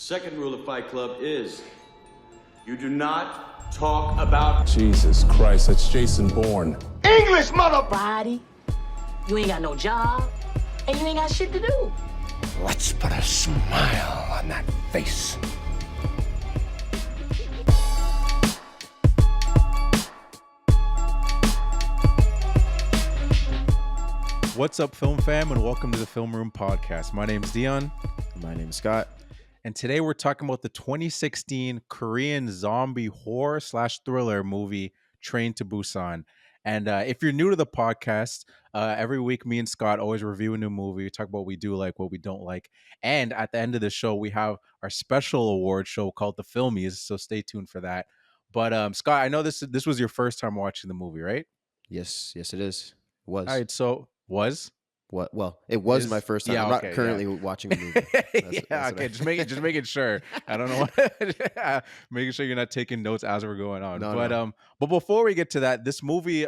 Second rule of Fight Club is you do not talk about... Jesus Christ, that's Jason Bourne. English, mother... Body, you ain't got no job, and you ain't got shit to do. Let's put a smile on that face. What's up, film fam, and welcome to the Film Room Podcast. My name's Dion. My name is Scott. And today we're talking about the 2016 Korean zombie horror / thriller movie, Train to Busan. And if you're new to the podcast, every week me and Scott always review a new movie. We talk about what we do like, what we don't like. And at the end of the show, we have our special award show called The Filmies, so stay tuned for that. But Scott, I know this was your first time watching the movie, right? Yes, it is. It was. All right, so was? What? Well, it was my first time. Yeah, I'm okay, not currently watching a movie. Okay, just making sure. I don't know what, making sure you're not taking notes as we're going on. No. But before we get to that, this movie,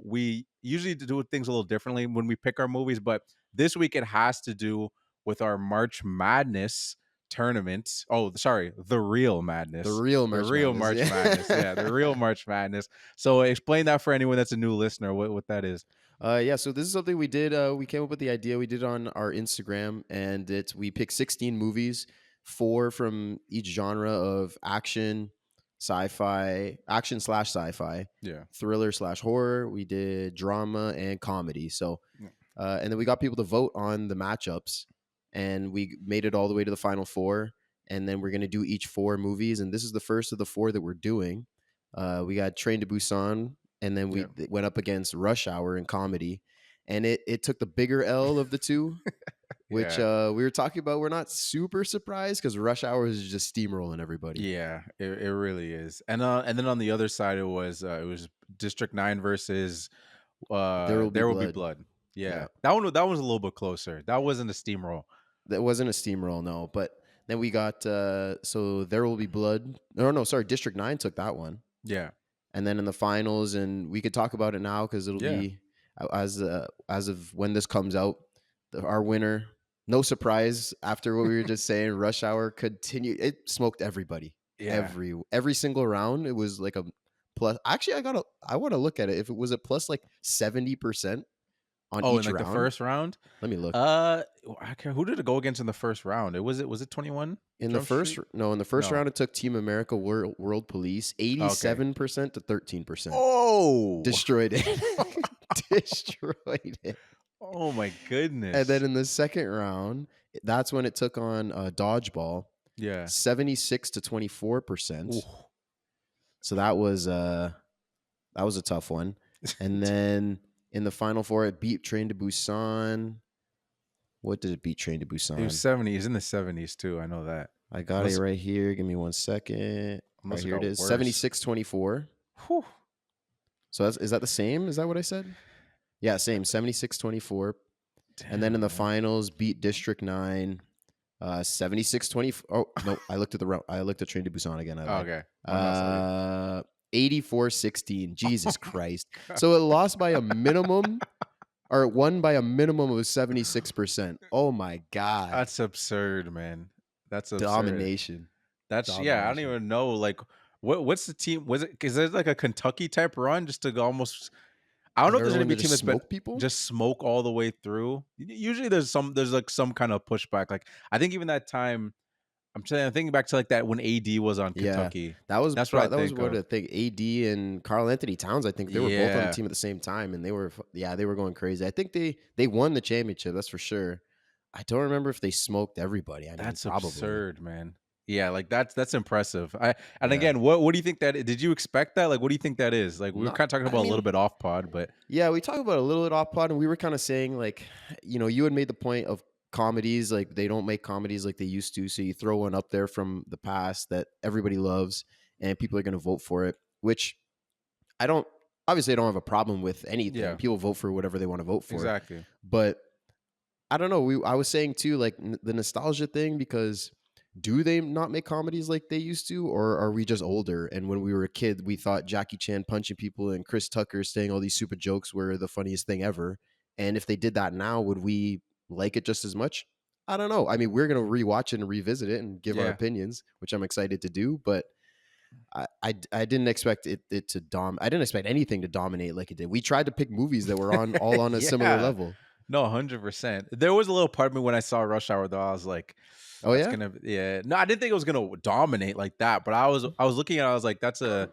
we usually do things a little differently when we pick our movies, but this week it has to do with our March Madness tournament. Oh, sorry, the real Madness. The real March Madness. Yeah, the real March Madness. So explain that for anyone that's a new listener, what that is. So this is something we did. We came up with the idea. We did it on our Instagram, and we picked 16 movies, 4 from each genre of action, sci-fi, action / sci-fi, thriller / horror. We did drama and comedy. So, and then we got people to vote on the matchups, and we made it all the way to the final 4. And then we're gonna do each 4 movies, and this is the first of the 4 that we're doing. We got Train to Busan. And then we went up against Rush Hour in comedy, and it took the bigger L of the two, which we were talking about. We're not super surprised because Rush Hour is just steamrolling everybody. Yeah, it really is. And then on the other side, it was District 9 versus There Will Be Blood. Yeah. That one was a little bit closer. That wasn't a steamroll. That wasn't a steamroll, no. But then we got so There Will Be Blood. No, sorry, District 9 took that one. Yeah. And then in the finals, and we could talk about it now because it'll be as of when this comes out, our winner. No surprise after what we were just saying. Rush Hour continued. It smoked everybody. Yeah. Every single round. It was like a plus. Actually, I want to look at it. If it was a plus like 70% on each round. The first round. Let me look. Who did it go against in the first round? Was it 21? In the first round, it took Team America World Police 87% to 13%. Oh, destroyed it. Destroyed it. Oh my goodness! And then in the second round, that's when it took on Dodgeball. Yeah, 76 to 24%. So that was a tough one. And then in the final 4, it beat Train to Busan. What did it beat Train to Busan? It was 70s, in the 70s too. I know that. I got it right here. Give me 1 second. Right here it is. 76-24. Whew. So is that the same? Is that what I said? Yeah, same. 76-24. And then in the finals, beat District 9. 76-24. Oh no, I looked at Train to Busan again. Okay. 84-16. Jesus Christ. So it lost by a minimum. Or it won by a minimum of 76%. Oh my God. That's absurd, man. That's absurd. Domination. Yeah, I don't even know. Like, what's the team? Is there like a Kentucky type run just to almost? I don't know if there's any team that's been just smoke all the way through. Usually there's like some kind of pushback. Like I think even that time, I'm thinking back to like that when AD was on Kentucky. That was what I think. AD and Karl Anthony Towns, I think they were both on the team at the same time, and they were going crazy. I think they won the championship, that's for sure. I don't remember if they smoked everybody. That's probably absurd, man. Yeah, like that's impressive. Again, what do you think that? Did you expect that? Like, what do you think that is? Like, we were kind of talking about a little bit off pod, but yeah, we talked about a little bit off pod, and we were kind of saying like, you had made the point of comedies, like they don't make comedies like they used to, so you throw one up there from the past that everybody loves and people are going to vote for it, which I don't have a problem with anything. People vote for whatever they want to vote for, exactly. But I don't know, I was saying too, like the nostalgia thing, because do they not make comedies like they used to, or are we just older and when we were a kid we thought Jackie Chan punching people and Chris Tucker saying all these stupid jokes were the funniest thing ever, and if they did that now, would we like it just as much? I don't know. I mean, we're gonna rewatch it and revisit it and give our Yeah. opinions, which I'm excited to do. But I didn't expect it to I didn't expect anything to dominate like it did. We tried to pick movies that were all on a similar Yeah. level. No, 100%. There was a little part of me when I saw Rush Hour though. I was like, Oh that's yeah, gonna yeah. No, I didn't think it was gonna dominate like that, but I was looking at it, I was like, that's a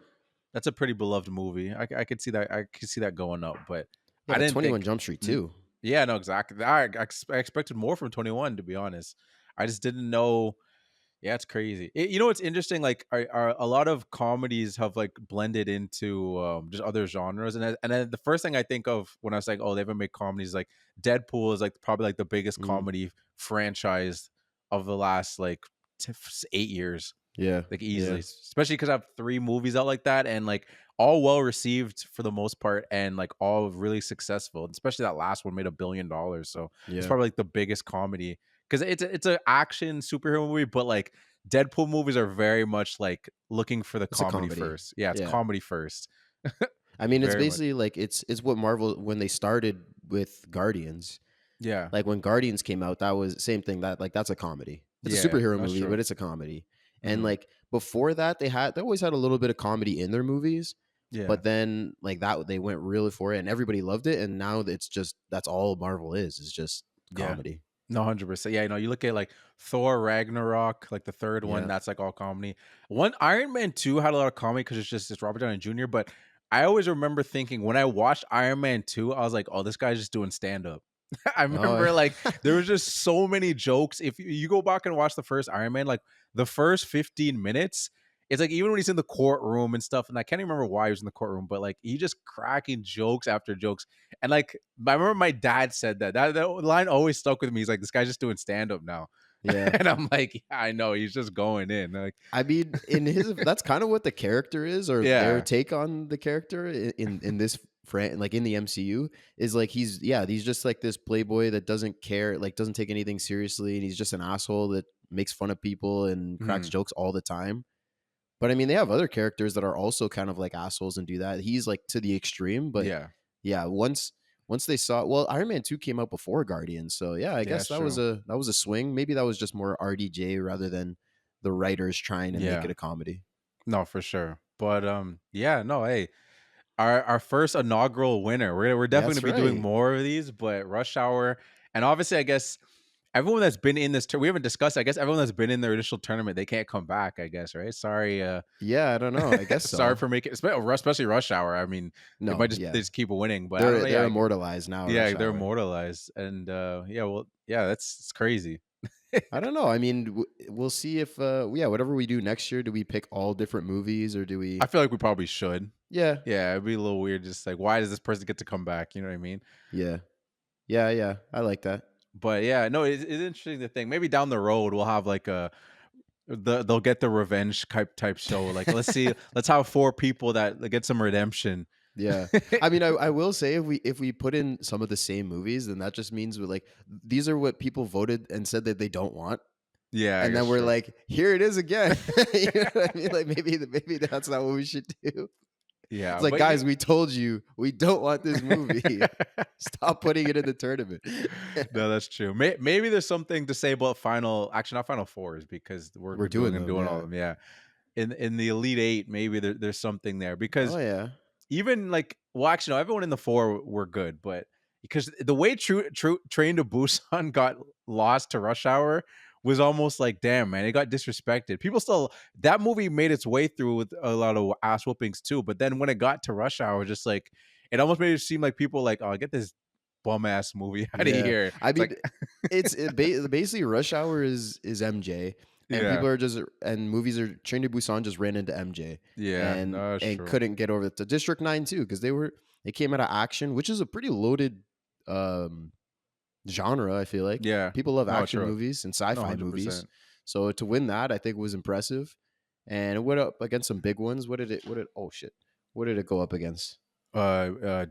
pretty beloved movie. I could see that going up, but yeah. I But didn't 21 think Jump Street mm, too. yeah, no, exactly. I expected more from 21 to be honest. I just didn't know. Yeah, it's crazy. You know what's interesting? Like, are a lot of comedies have like blended into just other genres, and then the first thing I think of when I was like, oh, they ever make comedies, like Deadpool is like probably like the biggest Mm, comedy franchise of the last like 8 years, yeah, like yeah, easily, especially because I have 3 movies out like that, and like all well received for the most part, and like all really successful. Especially that last one made $1 billion, so it's yeah. probably like the biggest comedy because it's an action superhero movie, but like Deadpool movies are very much like looking for the It's a comedy comedy. first. Yeah, it's Yeah. comedy first, I mean, it's very much. basically like it's what Marvel when they started with Guardians. Yeah, Like when Guardians came out, that was same thing. That like that's a comedy. It's a yeah, superhero that's movie, true. but it's a comedy. And Mhm. like before that, they always had a little bit of comedy in their movies. Yeah, But then like that they went really for it, and everybody loved it. And now it's just that's all Marvel is just yeah. comedy. No, 100%. Yeah, you look at like Thor Ragnarok, like the third one, Yeah. that's like all comedy. One Iron Man 2 had a lot of comedy because it's Robert Downey Jr., but I always remember thinking when I watched Iron Man 2, I was like, oh, this guy's just doing stand-up. I Oh, remember like there was just so many jokes. If you go back and watch the first Iron Man, like the first 15 minutes, it's like even when he's in the courtroom and stuff, and I can't even remember why he was in the courtroom, but like he just cracking jokes after jokes. And like I remember my dad said that line always stuck with me. He's like, this guy's just doing stand-up now. yeah. And I'm like, yeah, I know, he's just going in. Like, I mean, in his that's kind of what the character is, or their yeah. take on the character in this like in the MCU is like he's just like this playboy that doesn't care, like doesn't take anything seriously, and he's just an asshole that makes fun of people and cracks Mhm. jokes all the time. But I mean, they have other characters that are also kind of like assholes and do that. He's like to the extreme, but Yeah. yeah, once they saw well, Iron Man 2 came out before Guardians, so yeah, I Yeah, guess it's true. that was a swing. Maybe that was just more RDJ rather than the writers trying to make Yeah. it a comedy. No, for sure. But yeah, no, hey, our first inaugural winner. We're definitely That's gonna be doing right. more of these, but Rush Hour, and obviously, I guess everyone that's been in this, we haven't discussed. I guess everyone that's been in their initial tournament, they can't come back. I guess, right? Sorry, Yeah, I don't know. I guess sorry so. for making, especially Rush Hour. I mean, they No, might just yeah. they just keep winning, but I don't know. They're Yeah, immortalized now, yeah, Rush they're Hour. immortalized, and yeah, well, yeah, that's it's crazy. I don't know. I mean, we'll see if yeah, whatever we do next year, do we pick all different movies or do I we feel like we probably should. Yeah. Yeah, it'd be a little weird. Just like, why does this person get to come back? You know what I mean? Yeah. Yeah, yeah. I like that. But yeah, no, it's interesting to think. Maybe down the road we'll have like they'll get the revenge type show. Like let's have 4 people that get some redemption. Yeah. I mean, I will say if we put in some of the same movies, then that just means we're like these are what people voted and said that they don't want. Yeah, I And then guess we're true. like, here it is again. You know what I mean? Like maybe that's not what we should do. It's Yeah, like, but guys, we told you we don't want this movie. Stop putting it in the tournament. no, that's true. Maybe there's something to say about actually not final fours because We're we're doing doing and them, doing all yeah. of them. Yeah, in the elite eight, maybe there's something there Oh because yeah. even like, well, actually, no, everyone in the four were good, but because the way Train to Busan got lost to Rush Hour was almost like, damn, man, it got disrespected. People still, that movie made its way through with a lot of ass whoopings too, but then when it got to Rush Hour, just like, it almost made it seem like people like, oh, get this bum ass movie out of Yeah. here. I It's mean, like, basically Rush Hour is MJ, and yeah, people are just and movies are Train to Busan just ran into MJ yeah, no, that's and true. couldn't get over it. The District 9 too, because they came out of action, which is a pretty loaded um genre, I feel like. Yeah, People love no, action true. movies and No, sci-fi movies. 100%. So to win that, I think was impressive. And it went up against some big ones. Oh shit. What did it go up against?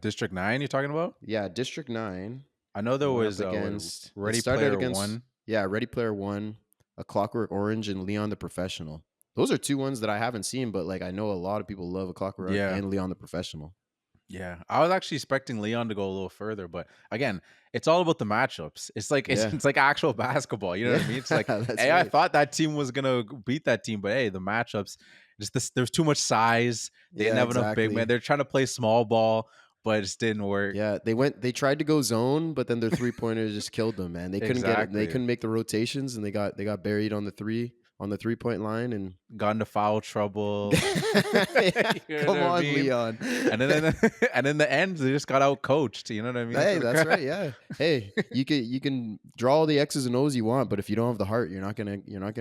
District 9, you're talking about? Yeah, District 9. I know It there went up was against it Ready started Player against One. yeah, Ready Player One, A Clockwork Orange, and Leon the Professional. Those are 2 ones that I haven't seen, but like I know a lot of people love A Clockwork Yeah, and Leon the Professional. Yeah, I was actually expecting Leon to go a little further, but again, it's all about the matchups. It's like Yeah. it's like actual basketball. You know what I mean? It's like, That's hey, I right. thought that team was gonna beat that team, but hey, the matchups, just this, there's too much size. They didn't Yeah, have enough big men. exactly. They're trying to play small ball, but it just didn't work. Yeah, they tried to go zone, but then their three-pointer just killed them, man. They couldn't get it. They Exactly. couldn't make the rotations, and they got buried on the three-point line, and Got into foul trouble. yeah, You know come what I on, mean? Leon. And then and in the end, they just got out coached. You know what I mean? Hey, For the that's right. crowd. Yeah. Hey, you can draw all the X's and O's you want, but if you don't have the heart, you're not gonna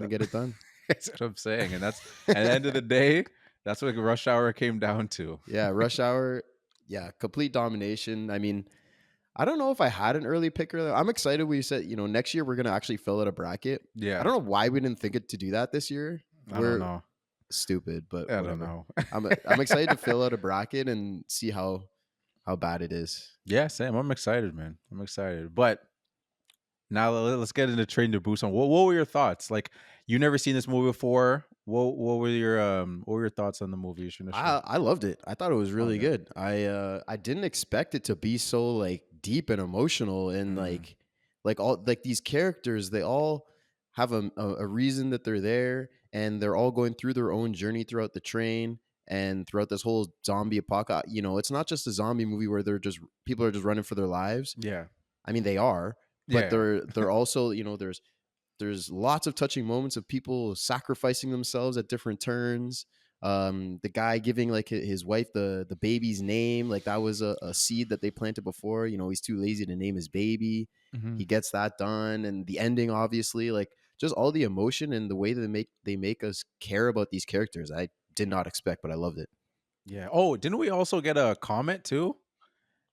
get it done. That's what I'm saying. And that's at the end of the day, that's what Rush Hour came down to. Yeah, Rush Hour. Yeah, complete domination. I mean, I don't know if I had an early picker. I'm excited. We said, next year we're gonna actually fill out a bracket. I Yeah. don't know why we didn't think it to do that this year. I don't We're know. stupid, but I don't whatever. know. I'm excited to fill out a bracket and see how bad it is. Yeah, Sam, I'm excited, man. I'm excited. But now let's get into Train to Busan. What were your thoughts? Like, you never seen this movie before. What were your thoughts on the movie initially? I loved it. I thought it was Oh really yeah. good. I didn't expect it to be so like deep and emotional and Mm, like all like these characters. They all have a reason that they're there, and they're all going through their own journey throughout the train and throughout this whole zombie apocalypse. It's not just a zombie movie where they're just people are just running for their lives. yeah. I mean, they are, but Yeah. they're also there's lots of touching moments of people sacrificing themselves at different turns. The guy giving like his wife the baby's name, like that was a seed that they planted before. He's too lazy to name his baby. Hmm. He gets that done, and the ending, obviously, like just all the emotion and the way that they make us care about these characters. I did not expect, but I loved it. Yeah. Oh, didn't we also get a comment too?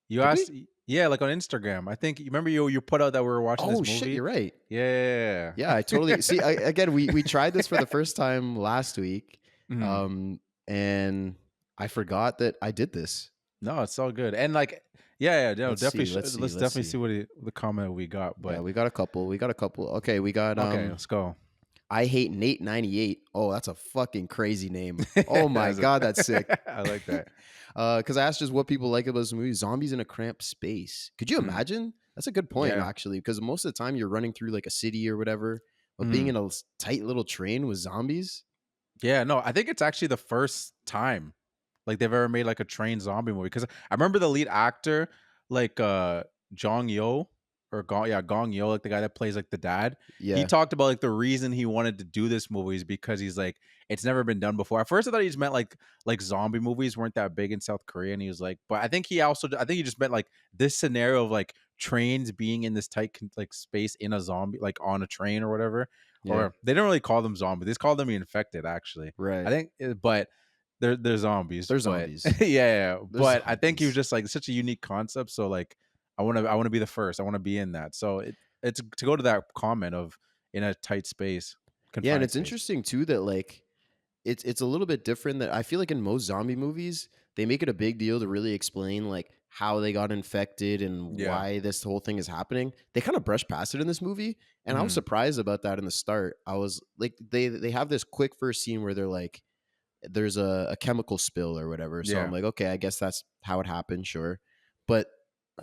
You Did we? asked, yeah, like on Instagram. I think you remember you put out that we were watching this Oh shit, movie. you're right. Yeah. Yeah, I totally see. Again, we tried this for the first time last week, Mhm. um, and I forgot that I did this. No, it's all good. And like, yeah, no, Let's see. definitely. Let's see. Let's Let's definitely see. see the comment we got. Yeah, But we got a couple. We got a couple. Okay, we got okay, let's go. I hate Nate 98. Oh, that's a fucking crazy name. Oh my That's a- god, that's sick. I like that. Because I asked just what people like about this movie. Zombies in a cramped space. Could you Mm, imagine? That's a good point, yeah. actually. Because most of the time you're running through like a city or whatever, but being Mm. in a tight little train with zombies. Yeah, no, I think it's actually the first time like they've ever made like a train zombie movie. Because I remember the lead actor, like Jong Yo or Gong Yo, like the guy that plays like the dad. He Yeah, talked about like the reason he wanted to do this movie is because he's like, it's never been done before. At first I thought he just meant like zombie movies weren't that big in South Korea. And he was like, but I think he just meant like this scenario of like trains being in this tight like space in a zombie, like on a train or whatever. yeah, Or they don't really call them zombies. They just call them the infected, actually. I right. think, but they're zombies. They're But zombies. yeah. They're But I think he was zombies. just like such a unique concept. So like, I want to be the first. I want to be in that. So it's to go to that comment of in a tight space, Yeah, and confined it's space. interesting too that like it's a little bit different. That I feel like in most zombie movies they make it a big deal to really explain like how they got infected and Yeah. why this whole thing is happening. They kind of brush past it in this movie, and I was Mhm. surprised about that in the start. I was like, they have this quick first scene where they're like, there's a chemical spill or whatever. So I'm Yeah. like, okay, I guess that's how it happened, sure. But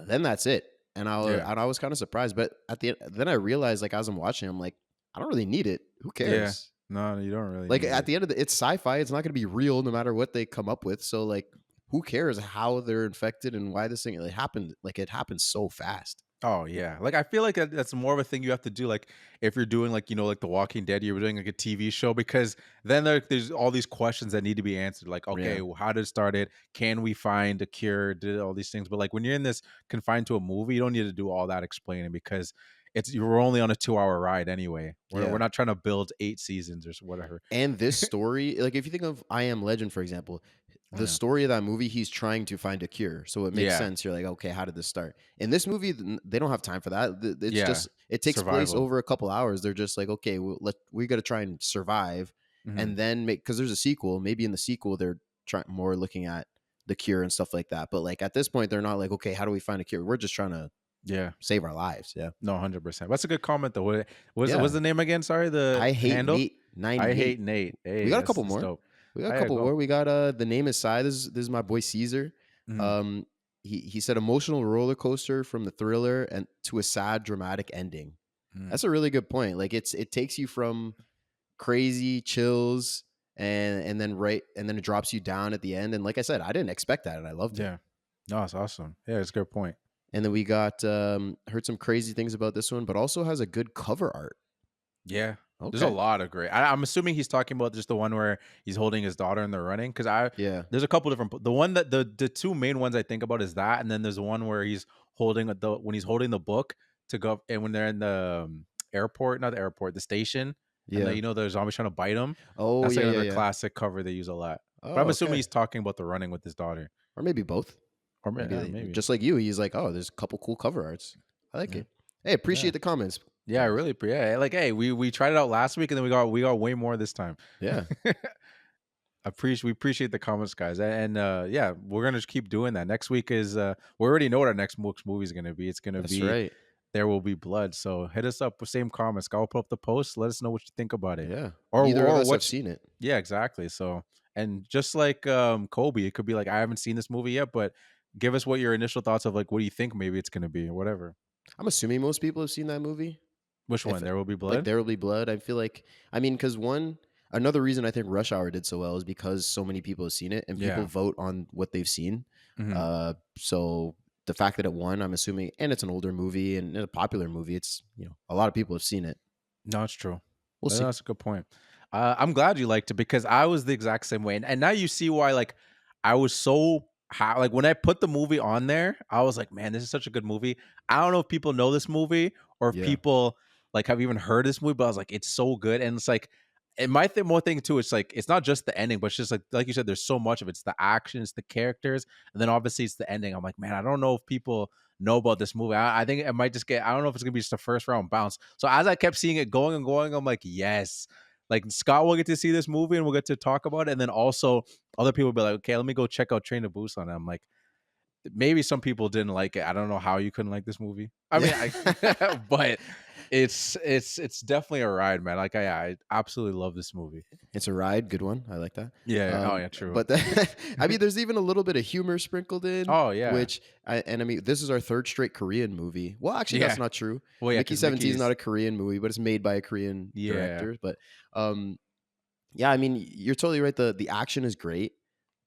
then that's it. Yeah. And I was kind of surprised. But at the end, then I realized, like as I'm watching, I'm like, I don't really need it. Who Yeah. cares? No, you don't really Like need at it. the end of it's sci-fi. It's not going to be real no matter what they come up with. So like, who cares how they're infected and why this thing it happened? Like it happened so fast. Oh yeah, like I feel like that's more of a thing you have to do. Like if you're doing like like The Walking Dead, you're doing like a TV show because then there's all these questions that need to be answered. Like Yeah, okay, well, how did it start? It Can we find a cure? Did all these things? But like when you're in this confined to a movie, you don't need to do all that explaining because you're only on a 2 hour ride anyway. We're yeah. not trying to build 8 seasons or whatever. And this story, like if you think of I Am Legend, for example, the Yeah, story of that movie, he's trying to find a cure. So it makes yeah, sense. You're like, okay, how did this start? In this movie, they don't have time for that. It's yeah. just it takes place Survival. over a couple hours. They're just like, okay, we got to try and survive, Hmm. and then make because there's a sequel. Maybe in the sequel they're trying more looking at the cure and stuff like that. But like at this point, they're not like, okay, how do we find a cure? We're just trying to Yeah. save our lives. Yeah, No, 100%. That's a good comment though. What's yeah. the name again? Sorry, the I hate handle. Nate I 98. hate Nate. We Hey, got a that's couple that's more. dope. We got a I couple go. more. We got the name is Sai. This is my boy Caesar. Mhm. Um, he said emotional roller coaster from the thriller and to a sad dramatic ending. Mhm. That's a really good point. Like it takes you from crazy chills and then it drops you down at the end. And like I said, I didn't expect that and I loved it. Yeah. No, it's awesome. Yeah, it's a good point. And then we got heard some crazy things about this one, but also has a good cover art. Yeah. There's a Okay. lot of great. I'm assuming he's talking about just the one where he's holding his daughter and they're running. Because Yeah. there's a couple different. The one that the two main ones I think about is that, and then there's one where he's holding when he's holding the book to go, and when they're in the airport, not the airport, the station, and Yeah. the zombies trying to bite him. Oh That's yeah, like yeah, another yeah. classic cover they use a lot. But I'm Oh, assuming okay. he's talking about the running with his daughter, Or maybe both. or Maybe maybe. just like you, he's like, oh, there's a couple cool cover arts. I like Yeah. it. Hey, Yeah. appreciate the comments, Yeah, I guys. really yeah, like hey, we tried it out last week and then we got way more this time. Yeah, We appreciate the comments, guys, and yeah, we're gonna just keep doing that. Next week is we already know what our next movie is gonna be. It's gonna that's be right. There Will Be Blood. So hit us up with same comments. Go put up the post. Let us know what you think about it, Yeah. or Neither of us have what's seen it. yeah, exactly. So and just like Kobe, it could be like I haven't seen this movie yet, but give us what your initial thoughts of like what do you think maybe it's gonna be or whatever. I'm assuming most people have seen that movie. Which If one? There Will Be like Blood. There Will Be Blood, I feel like because another reason I think Rush Hour did so well is because so many people have seen it and people Yeah. vote on what they've seen. Mhm. So the fact that it won, I'm assuming, and it's an older movie and a popular movie, it's a lot of people have seen it. No, it's true. We'll see. That's a good point. I'm glad you liked it because I was the exact same way, and now you see why. Like, I was so like when I put the movie on there, I was like, man, this is such a good movie. I don't know if people know this movie or if Yeah. people like have even heard this movie, but I was like, it's so good, and it's like. And my more thing too, it's like it's not just the ending, but it's just like you said, there's so much of it. It's the action, it's the characters, and then obviously it's the ending. I'm like, man, I don't know if people know about this movie. I think it might just get. I don't know if it's gonna be just a first round bounce. So as I kept seeing it going and going, I'm like, yes, like Scott will get to see this movie and we'll get to talk about it. And then also other people will be like, okay, let me go check out Train to Busan. And I'm like, maybe some people didn't like it. I don't know how you couldn't like this movie. I mean, but it's definitely a ride, man. Like I absolutely love this movie. It's a ride, good one. I like that. Yeah. Oh yeah. True. But I mean, there's even a little bit of humor sprinkled in, Oh yeah. which I mean, this is our third straight Korean movie. Well, actually, Yeah. that's not true. Well, yeah. Mickey 'Cause 17 is Mickey's. not a Korean movie, but it's made by a Korean Yeah. director. But yeah, I mean, you're totally right. The action is great.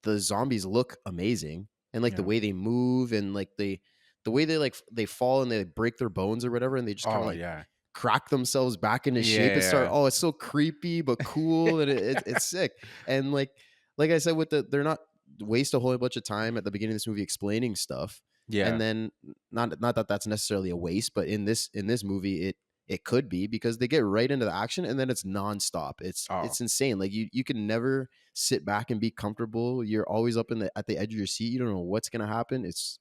The zombies look amazing, and like the Yeah. way they move and like the way they fall and they break their bones or whatever, and they just kind of Oh like yeah. crack themselves back into shape and start. Yeah. Oh, it's so creepy but cool, and it's sick. And like I said, with they're not waste a whole bunch of time at the beginning of this movie explaining stuff, Yeah. and then not that that's necessarily a waste, but in this movie it could be because they get right into the action and then it's nonstop. Oh. It's insane. Like you can never sit back and be comfortable. You're always up at the edge of your seat. You don't know what's gonna happen. It's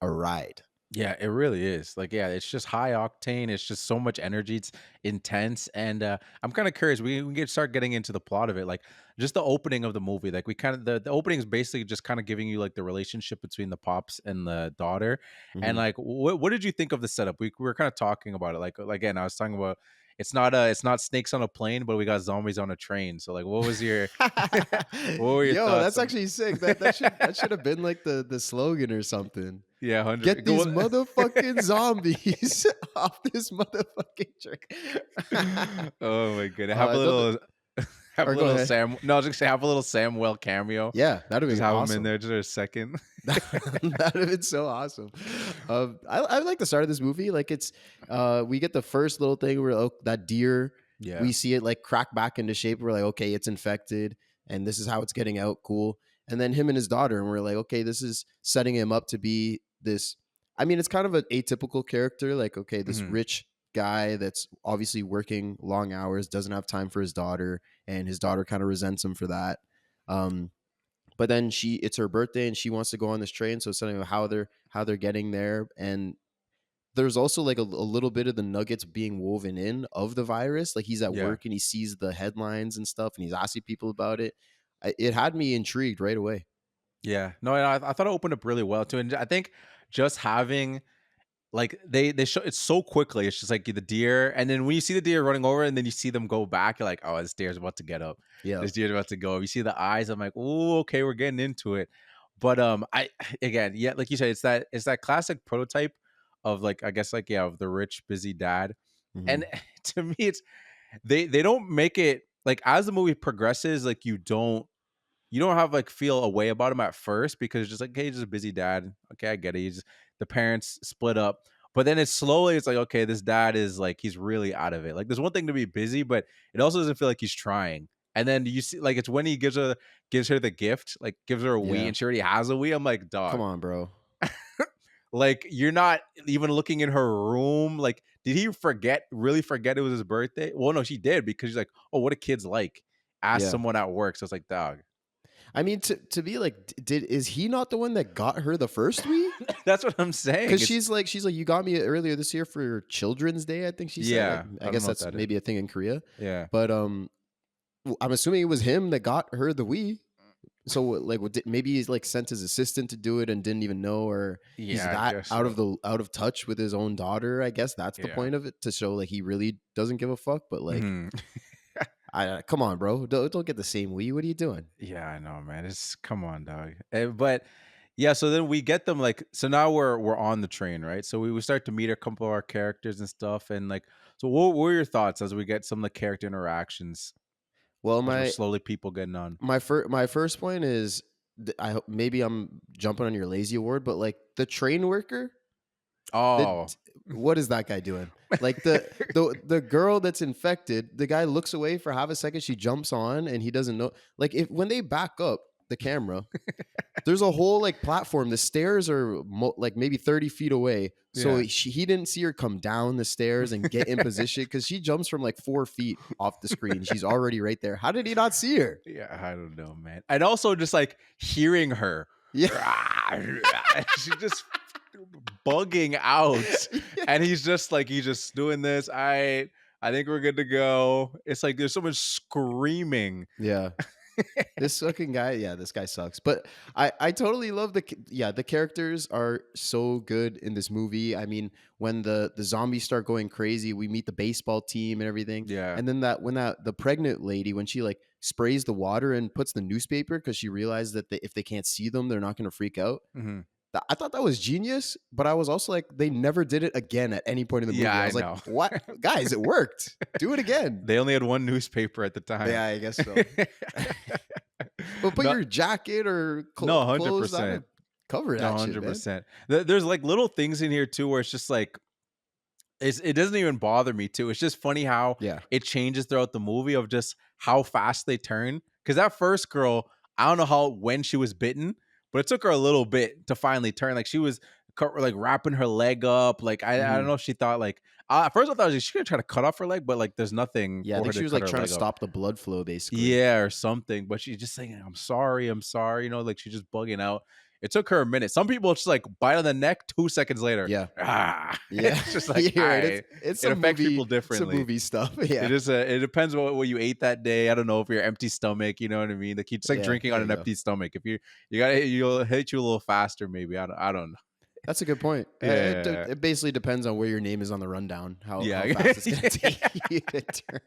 a ride. Yeah, it really is. Like, yeah, it's just high octane. It's just so much energy. It's intense, and I'm kind of curious. We can start getting into the plot of it, like just the opening of the movie. Like, we kind of the opening is basically just kind of giving you like the relationship between the pops and the daughter, and Mhm. like, what did you think of the setup? We were kind of talking about it. Like, again, I was talking about it's not snakes on a plane, but we got zombies on a train. So, like, what was your what were your Yo, thoughts? that's actually sick. That should have been like the slogan or something. Yeah, Get 100. these motherfucking zombies off this motherfucking trick. Oh my goodness! I thought Have a or go little ahead. Sam. No, I was just say have a little Samuel cameo. Yeah, that'd Just be have him in awesome. there just for a second. That'd have been so awesome. I like the start of this movie. Like it's we get the first little thing where that deer, Yeah. we see it like crack back into shape. We're like, okay, it's infected, and this is how it's getting out. Cool. And then him and his daughter, and we're like, okay, this is setting him up to be this. I mean, it's kind of an atypical character. Like, okay, this Mhm. rich guy that's obviously working long hours, doesn't have time for his daughter, and his daughter kind of resents him for that. Um, but then it's her birthday and she wants to go on this train, so it's something about how they're getting there. And there's also like a little bit of the nuggets being woven in of the virus. Like he's at Yeah. work and he sees the headlines and stuff and he's asking people about it. It had me intrigued right away. Yeah. No, and I thought it opened up really well too, and I think just having like they show it so quickly. It's just like the deer, and then when you see the deer running over, and then you see them go back, you're like, oh, this deer's about to get up. Yeah. This deer's about to go. You see the eyes. I'm like, oh, okay, we're getting into it. But I again, yeah, like you said, it's that classic prototype of like I guess like yeah of the rich busy dad, Hmm. and to me it's they don't make it like as the movie progresses like you don't have like feel a way about him at first because it's just like, hey, he's just a busy dad. Okay, I get it. The parents split up. But then it's slowly, it's like, okay, this dad is like, he's really out of it. Like, there's one thing to be busy, but it also doesn't feel like he's trying. And then you see, like, it's when he gives her the gift, like, gives her a Wii, Yeah. and she already has a Wii. I'm like, Come dog, on, bro. like, you're not even looking in her room. Like, did he really forget it was his birthday? Well, no, she did because she's like, oh, what do kids like? Ask Yeah. someone at work. So it's like, dog. I mean, to be like, is he not the one that got her the first Wii? That's what I'm saying. Because she's like, you got me earlier this year for Children's Day. I think she said. Like, Yeah, I I don't guess know what that's that is. maybe a thing in Korea. Yeah. But I'm assuming it was him that got her the Wii. So like, maybe he's like sent his assistant to do it and didn't even know, or he's Yeah, I that guess out of so. out of touch with his own daughter. I guess that's the Yeah. point of it, to show like he really doesn't give a fuck. But like, Mhm. I come on, bro, don't get the same Wii. What are you doing? Yeah, I know, man. It's come on, dog. But yeah, so then we get them like so now we're on the train, right? So we start to meet a couple of our characters and stuff, and like so what were your thoughts as we get some of the character interactions Well, as we're slowly people getting on? my first point is, I hope maybe I'm jumping on your lazy award, but like the train worker, the Oh. what is that guy doing? Like the girl that's infected, the guy looks away for half a second, she jumps on, and he doesn't know. Like, if when they back up the camera, there's a whole like platform. The stairs are like maybe 30 feet away. So Yeah. he didn't see her come down the stairs and get in position, because she jumps from like 4 feet off the screen. She's already right there. How did he not see her? Yeah, I don't know, man. And also just like hearing her. Yeah. She's just bugging out. And he's just doing this. I think we're good to go. It's like there's someone screaming. Yeah. This fucking guy, yeah, this guy sucks. But I totally love the characters are so good in this movie. I mean, when the zombies start going crazy, we meet the baseball team and everything. Yeah. And then the pregnant lady, when she like sprays the water and puts the newspaper, because she realized that if they can't see them, they're not going to freak out. Mhm. I thought that was genius, but I was also like, they never did it again at any point in the movie. Yeah, I was I like, know. what? Guys, it worked. Do it again. They only had one newspaper at the time. Yeah, I guess so. But put No- your jacket or No, clothes on 100%. it. Cover No, that shit, man. 100%. There's like little things in here too where it's just like it doesn't even bother me too. It's just funny how Yeah. it changes throughout the movie of just how fast they turn. Because that first girl, I don't know when she was bitten, but it took her a little bit to finally turn. Like she was like wrapping her leg up. Like I don't Mhm. know if she thought like at first I thought she could try to cut off her leg, but like there's nothing. Yeah, I for think her she was cut like her trying to leg up. stop the blood flow, basically. Yeah, or something. But she's just saying, I'm sorry, I'm sorry. You know, like she's just bugging out. It took her a minute. Some people just like bite on the neck 2 seconds later. Yeah. Ah. Yeah. It's just like, You're right. alright. It's It some affects movie, people some differently. movie stuff. Yeah. It is it depends on what you ate that day. I don't know if you're empty stomach, you know what I mean? Like it's like Yeah, drinking on there an you go. empty stomach. If you'll hit you a little faster, maybe. I don't know. That's a good point. Yeah. It basically depends on where your name is on the rundown, how Yeah. fast it's going to take you to turn.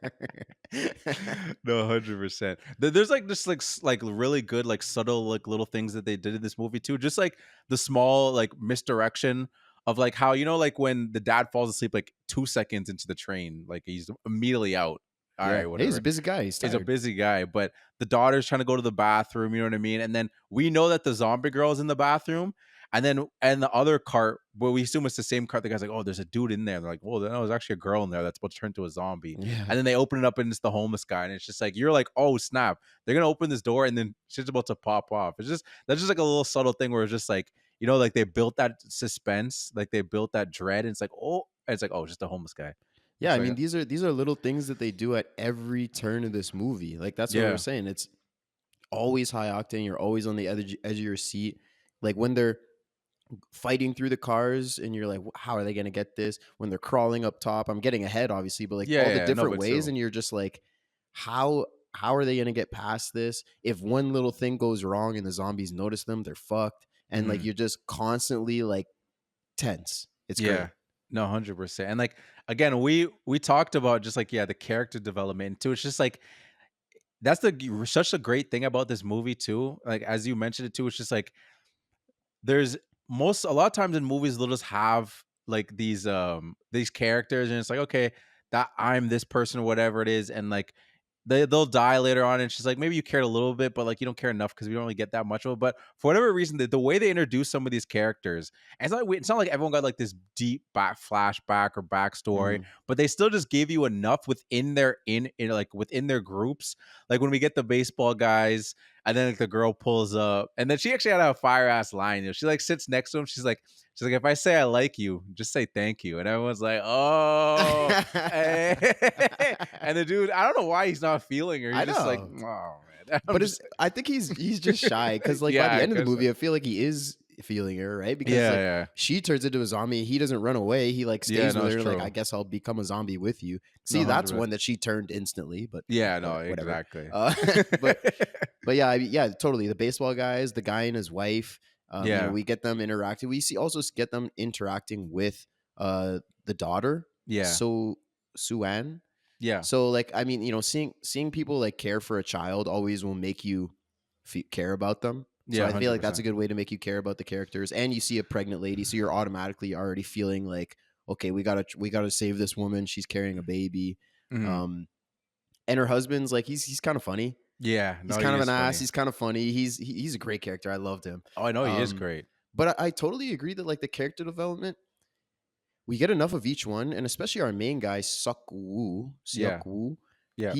No, 100%. There's like just like really good like subtle like little things that they did in this movie too. Just like the small like misdirection of like how like when the dad falls asleep like 2 seconds into the train, like he's immediately out. All Yeah. right, Hey, whatever. he's a busy guy. He's He's a tired. busy guy, but the daughter's trying to go to the bathroom, you know what I mean? And then we know that the zombie girl is in the bathroom. And the other cart, where we assume it's the same cart, the guy's like, oh, there's a dude in there. They're like, well, no, there's actually a girl in there that's about to turn to a zombie. Yeah. And then they open it up and it's the homeless guy. And it's just like, you're like, oh, snap. They're going to open this door and then shit's about to pop off. That's just like a little subtle thing where it's just like, like they built that suspense, like they built that dread. And it's like, oh, it's just a homeless guy. Yeah, I So, mean, these are little things that they do at every turn of this movie. Like, that's what we Yeah. were saying. It's always high octane. You're always on the edge of your seat. Like when they're fighting through the cars and you're like, how are they going to get this? When they're crawling up top, I'm getting ahead, obviously, but like Yeah, all the yeah, no, different but ways, still. and you're just like, how are they going to get past this? If one little thing goes wrong and the zombies notice them, they're fucked. And like Mhm. you're just constantly like tense. It's Yeah. great. No, 100%. And like again, we talked about just like the character development too. It's just like that's such a great thing about this movie too. Like as you mentioned it too, it's just like there's a lot of times in movies they'll just have like these characters, and it's like, okay, that I'm this person or whatever it is, and like they'll die later on, and she's like, maybe you cared a little bit, but like you don't care enough because we don't really get that much of it. But for whatever reason, the way they introduce some of these characters, and it's not like everyone got like this deep back flashback or backstory, Mhm. but they still just gave you enough within their in like within their groups. Like when we get the baseball guys, and then like, the girl pulls up, and then she actually had a fire ass line. You know, she like sits next to him. She's like, if I say I like you, just say thank you. And everyone's like, oh, and the dude, I don't know why he's not feeling her. I He's just like, know. oh man. I'm But just I think he's just shy because like by yeah, the I end of the guess so. movie, I feel like he is feeling her, right? Because Yeah, like yeah. she turns into a zombie, he doesn't run away. He like Yeah, stays no, with it's her. Like true. I guess I'll become a zombie with you. No, See, that's 100%. one that she turned instantly, but Yeah, no, whatever. exactly. But yeah, yeah, totally. The baseball guys, the guy and his wife. Yeah. We get them interacting. We also get them interacting with the daughter, Yeah. so Suan. Yeah. So like I mean, seeing people like care for a child always will make you care about them. So Yeah, I feel like that's a 100%. good way to make you care about the characters. And you see a pregnant lady, so you're automatically already feeling like, okay, we gotta save this woman. She's carrying a baby. Mhm. Um, and her husband's like he's kind of funny. Yeah, He's no, kind he of is an ass. funny. He's kind of funny. He's a great character. I loved him. Oh, I know he is Um, great. but I totally agree that like the character development, we get enough of each one, and especially our main guy, Yeah. Seok Woo. Yeah.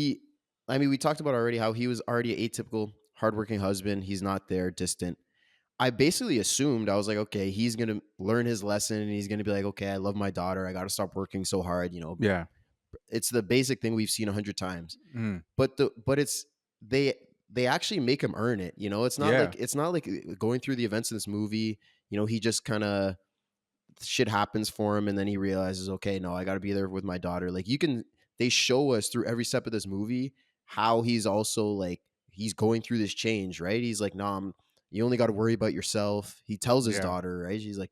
I mean, we talked about already how he was already an atypical, hardworking husband. He's not there, distant. I basically assumed, I was like, okay, he's gonna learn his lesson, and he's gonna be like, okay, I love my daughter. I got to stop working so hard. Yeah. It's the basic thing we've seen 100 times. Mhm. But it's they actually make him earn it. Yeah. It's not like going through the events in this movie. He just kind of shit happens for him and then he realizes, okay, no, I got to be there with my daughter. Like they show us through every step of this movie how he's also like he's going through this change, right? He's like, no, you only got to worry about yourself. He tells his Yeah. daughter, right? She's like,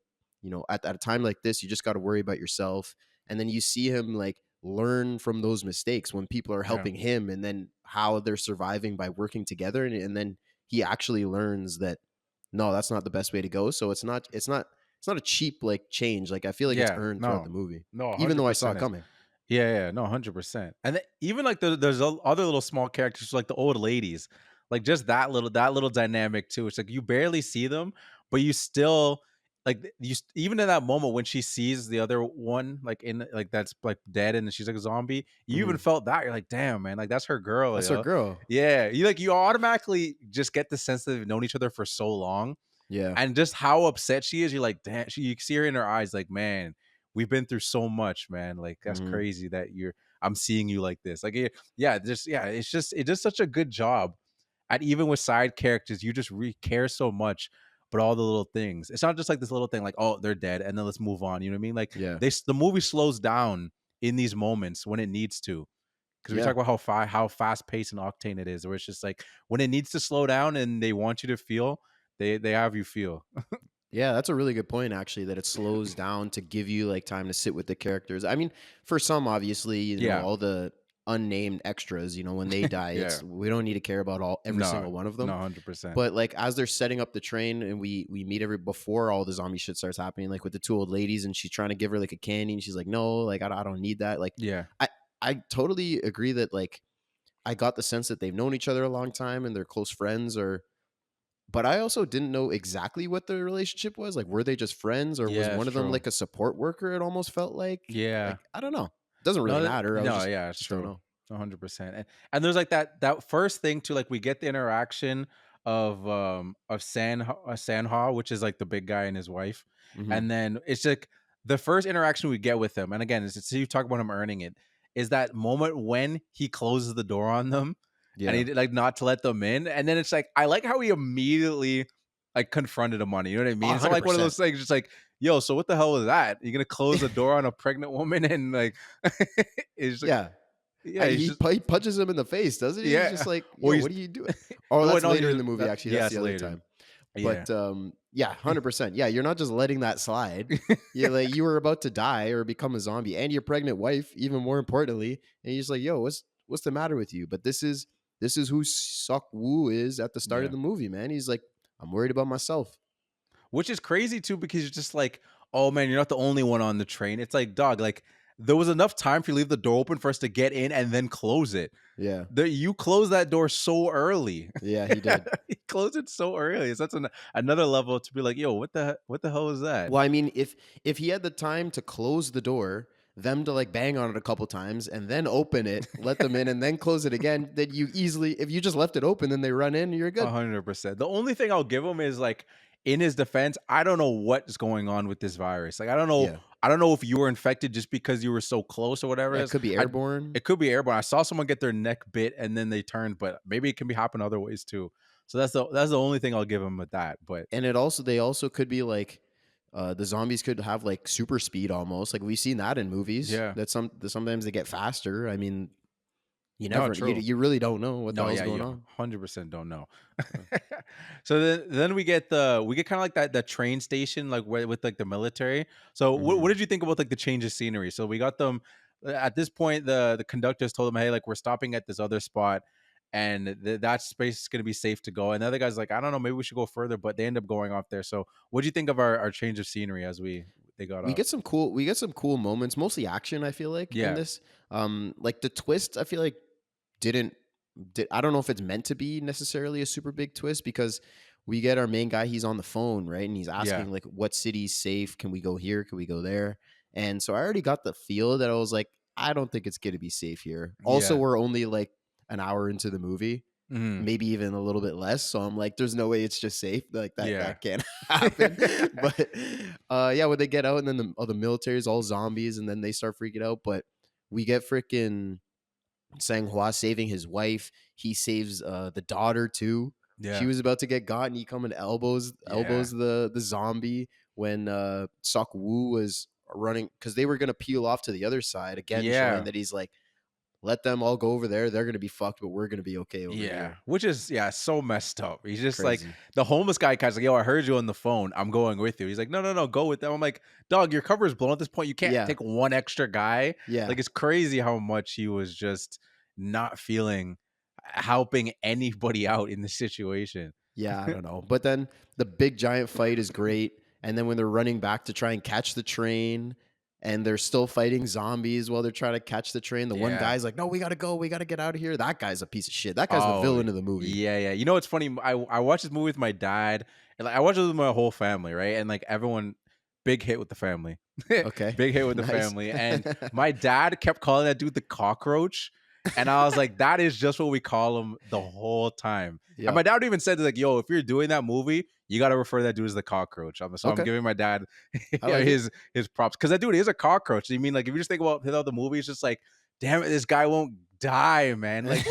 at a time like this, you just got to worry about yourself. And then you see him like learn from those mistakes when people are Yeah. helping him, and then how they're surviving by working together. And then he actually learns that no, that's not the best way to go. So it's not a cheap like change. Like I feel like it's Yeah. earned throughout No. the movie, No, even though I saw 100% it is. coming. Yeah, no, 100%. And then even like there's other little small characters like the old ladies. Like just that little dynamic too. It's like you barely see them, but you still like even in that moment when she sees the other one like in like that's like dead and she's like a zombie, you even Mhm. felt that. You're like, damn, man, like that's her girl, That's her yo. girl. Yeah. You automatically just get the sense that they've known each other for so long. Yeah, And just how upset she is, you're like, damn, you see her in her eyes, like, man, we've been through so much, man. Like, that's Mhm. crazy that I'm seeing you like this. Like, it does such a good job at even with side characters, you just care so much, but all the little things. It's not just like this little thing, like, oh, they're dead, and then let's move on. You know what I mean? Like, Yeah, the movie slows down in these moments when it needs to. Because we yeah, talk about how fast paced and octane it is, where it's just like when it needs to slow down and they want you to feel, they have you feel. yeah. That's a really good point, actually. That it slows down to give you like time to sit with the characters. I mean, for some, obviously, Yeah. all the unnamed extras, when they die, Yeah. we don't need to care about every single one of them. No, 100%. But like as they're setting up the train and we meet before all the zombie shit starts happening, like with the two old ladies, and she's trying to give her like a candy and she's like, no, like I don't need that. Like Yeah. I totally agree that like I got the sense that they've known each other a long time and they're close friends, but I also didn't know exactly what their relationship was. Like, were they just friends, or was Yeah, one it's of them true. like a support worker? It almost felt like. Yeah. Like I don't know. It doesn't really No, matter. I was no, yeah, it's just don't true. know. 100%. And there's like that first thing too, like we get the interaction of Sanha, which is like the big guy and his wife. Hmm. And then it's like the first interaction we get with him, and again, it's you talk about him earning it, is that moment when he closes the door on them and Yeah. he like not to let them in. And then it's like I like how he immediately like confronted him on it. You know what I mean? It's not like one of 100%. those things, just like, yo, so what the hell was that? You're gonna close the door on a pregnant woman and like it's like Yeah. yeah, he's just He punches him in the face, doesn't he? He's yeah. just like, Or yo, he's what are you doing? Oh, no, that's no, later in the movie. Actually, that's yes, the other later. time. Yeah. But yeah, 100%. Yeah, you're not just letting that slide. You're like you were about to die or become a zombie, and your pregnant wife, even more importantly, and you're just like, yo, what's the matter with you? But this is who Sok Woo is at the start of Yeah. the movie, man. He's like, I'm worried about myself. which is crazy too because you're just like, oh man, you're not the only one on the train. It's like, dog, like there was enough time for you to leave the door open for us to get in and then close it. Yeah. You closed that door so early. Yeah, he did. He closed it so early. So that's another level to be like, yo, what the hell is that? Well, I mean, if he had the time to close the door, them to like bang on it a couple times and then open it, let them in, and then close it again, then you easily, if you just left it open, then they run in, you're good. 100%. The only thing I'll give him is like, in his defense, I don't know what's going on with this virus. Like, I don't know. Yeah. I don't know if you were infected just because you were so close or whatever. Yeah, it it is. could be airborne. It could be airborne. I saw someone get their neck bit and then they turned, but maybe it can be happen other ways too. So that's the only thing I'll give him with that. But And they also could be like the zombies could have like super speed almost. Like we've seen that in movies. Yeah. That sometimes they get faster. I mean, you No, never true. you really don't know what the no, hell's yeah, going you on. 100% don't know. So then we get kind of like that train station like with like the military. So what Mhm. did you think about like the change of scenery? So we got them at this point. The conductors told them, hey, like we're stopping at this other spot, and that space is gonna be safe to go. And the other guy's like, I don't know, maybe we should go further, but they end up going off there. So what do you think of our change of scenery as they got We off? get some cool moments, mostly action, I feel like, in Yeah, this. Like the twist, I feel like didn't I don't know if it's meant to be necessarily a super big twist because we get our main guy, he's on the phone, right? And he's yeah, asking like what city's safe? Can we go here? Can we go there? And so I already got the feel that I was like, I don't think it's gonna be safe here. Also, yeah, we're only like an hour into the movie, mhm, maybe even a little bit less. So I'm like, there's no way it's just safe. Like yeah. that can't happen. But yeah, when they get out and then the military is all zombies and then they start freaking out. But we get freaking Sanghua saving his wife. He saves the daughter too. She Yeah, was about to get got, and he come and yeah, elbows the zombie when Sok Woo was running because they were gonna peel off to the other side again, showing yeah. that he's like, let them all go over there. They're gonna be fucked, but we're gonna be okay over Yeah, here. which is so messed up. He's just like Crazy. the homeless guy guy's like, yo, I heard you on the phone. I'm going with you. He's like, no, no, no, go with them. I'm like, dog, your cover is blown at this point. You can't Yeah, take one extra guy. yeah, Like it's crazy how much he was just not feeling helping anybody out in the situation. yeah. I don't know, but then the big giant fight is great, and then when they're running back to try and catch the train, and they're still fighting zombies while they're trying to catch the train. The one Yeah. guy's like, "No, we gotta go. We gotta get out of here." That guy's a piece of shit. That guy's the Oh, villain of the movie. yeah, yeah. You know what's funny? I watched this movie with my dad, and like I watched it with my whole family, right? And like everyone, big hit with the family, Okay, big hit with the nice. family. And my dad kept calling that dude the cockroach, and I was like, that is just what we call him the whole time. And Yeah. my dad even said like, yo, if you're doing that movie, you got to refer to that dude as the cockroach. So I'm Okay. giving my dad I like it. his props because that dude is a cockroach. I mean, like if you just think about the movie, it's just like, damn it, this guy won't die, man. Like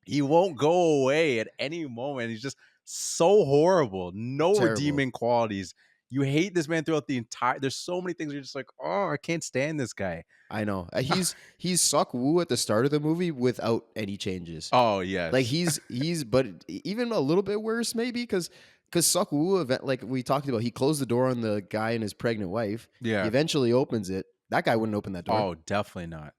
he won't go away at any moment. He's just so horrible. No Terrible. redeeming qualities. You hate this man throughout the entire. There's so many things you're just like, oh, I can't stand this guy. I know. He's Sok Woo at the start of the movie without any changes. Oh Like yes, but even a little bit worse maybe because Sok Woo like we talked about, he closed the door on the guy and his pregnant wife. He yeah. eventually opens it. That guy wouldn't open that door. Oh, definitely not.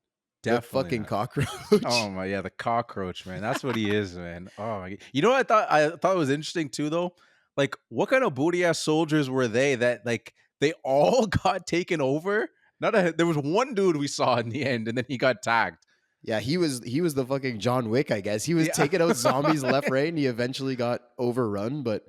The Definitely fucking not. cockroach. Oh my, yeah, the cockroach, man. That's what he is, man. Oh my, you know what I thought was interesting too, though. Like, what kind of booty ass soldiers were they that like they all got taken over? There was one dude we saw in the end, and then he got tagged. Yeah, he was the fucking John Wick, I guess. He was Yeah. taking out zombies left, right, and he eventually got overrun. But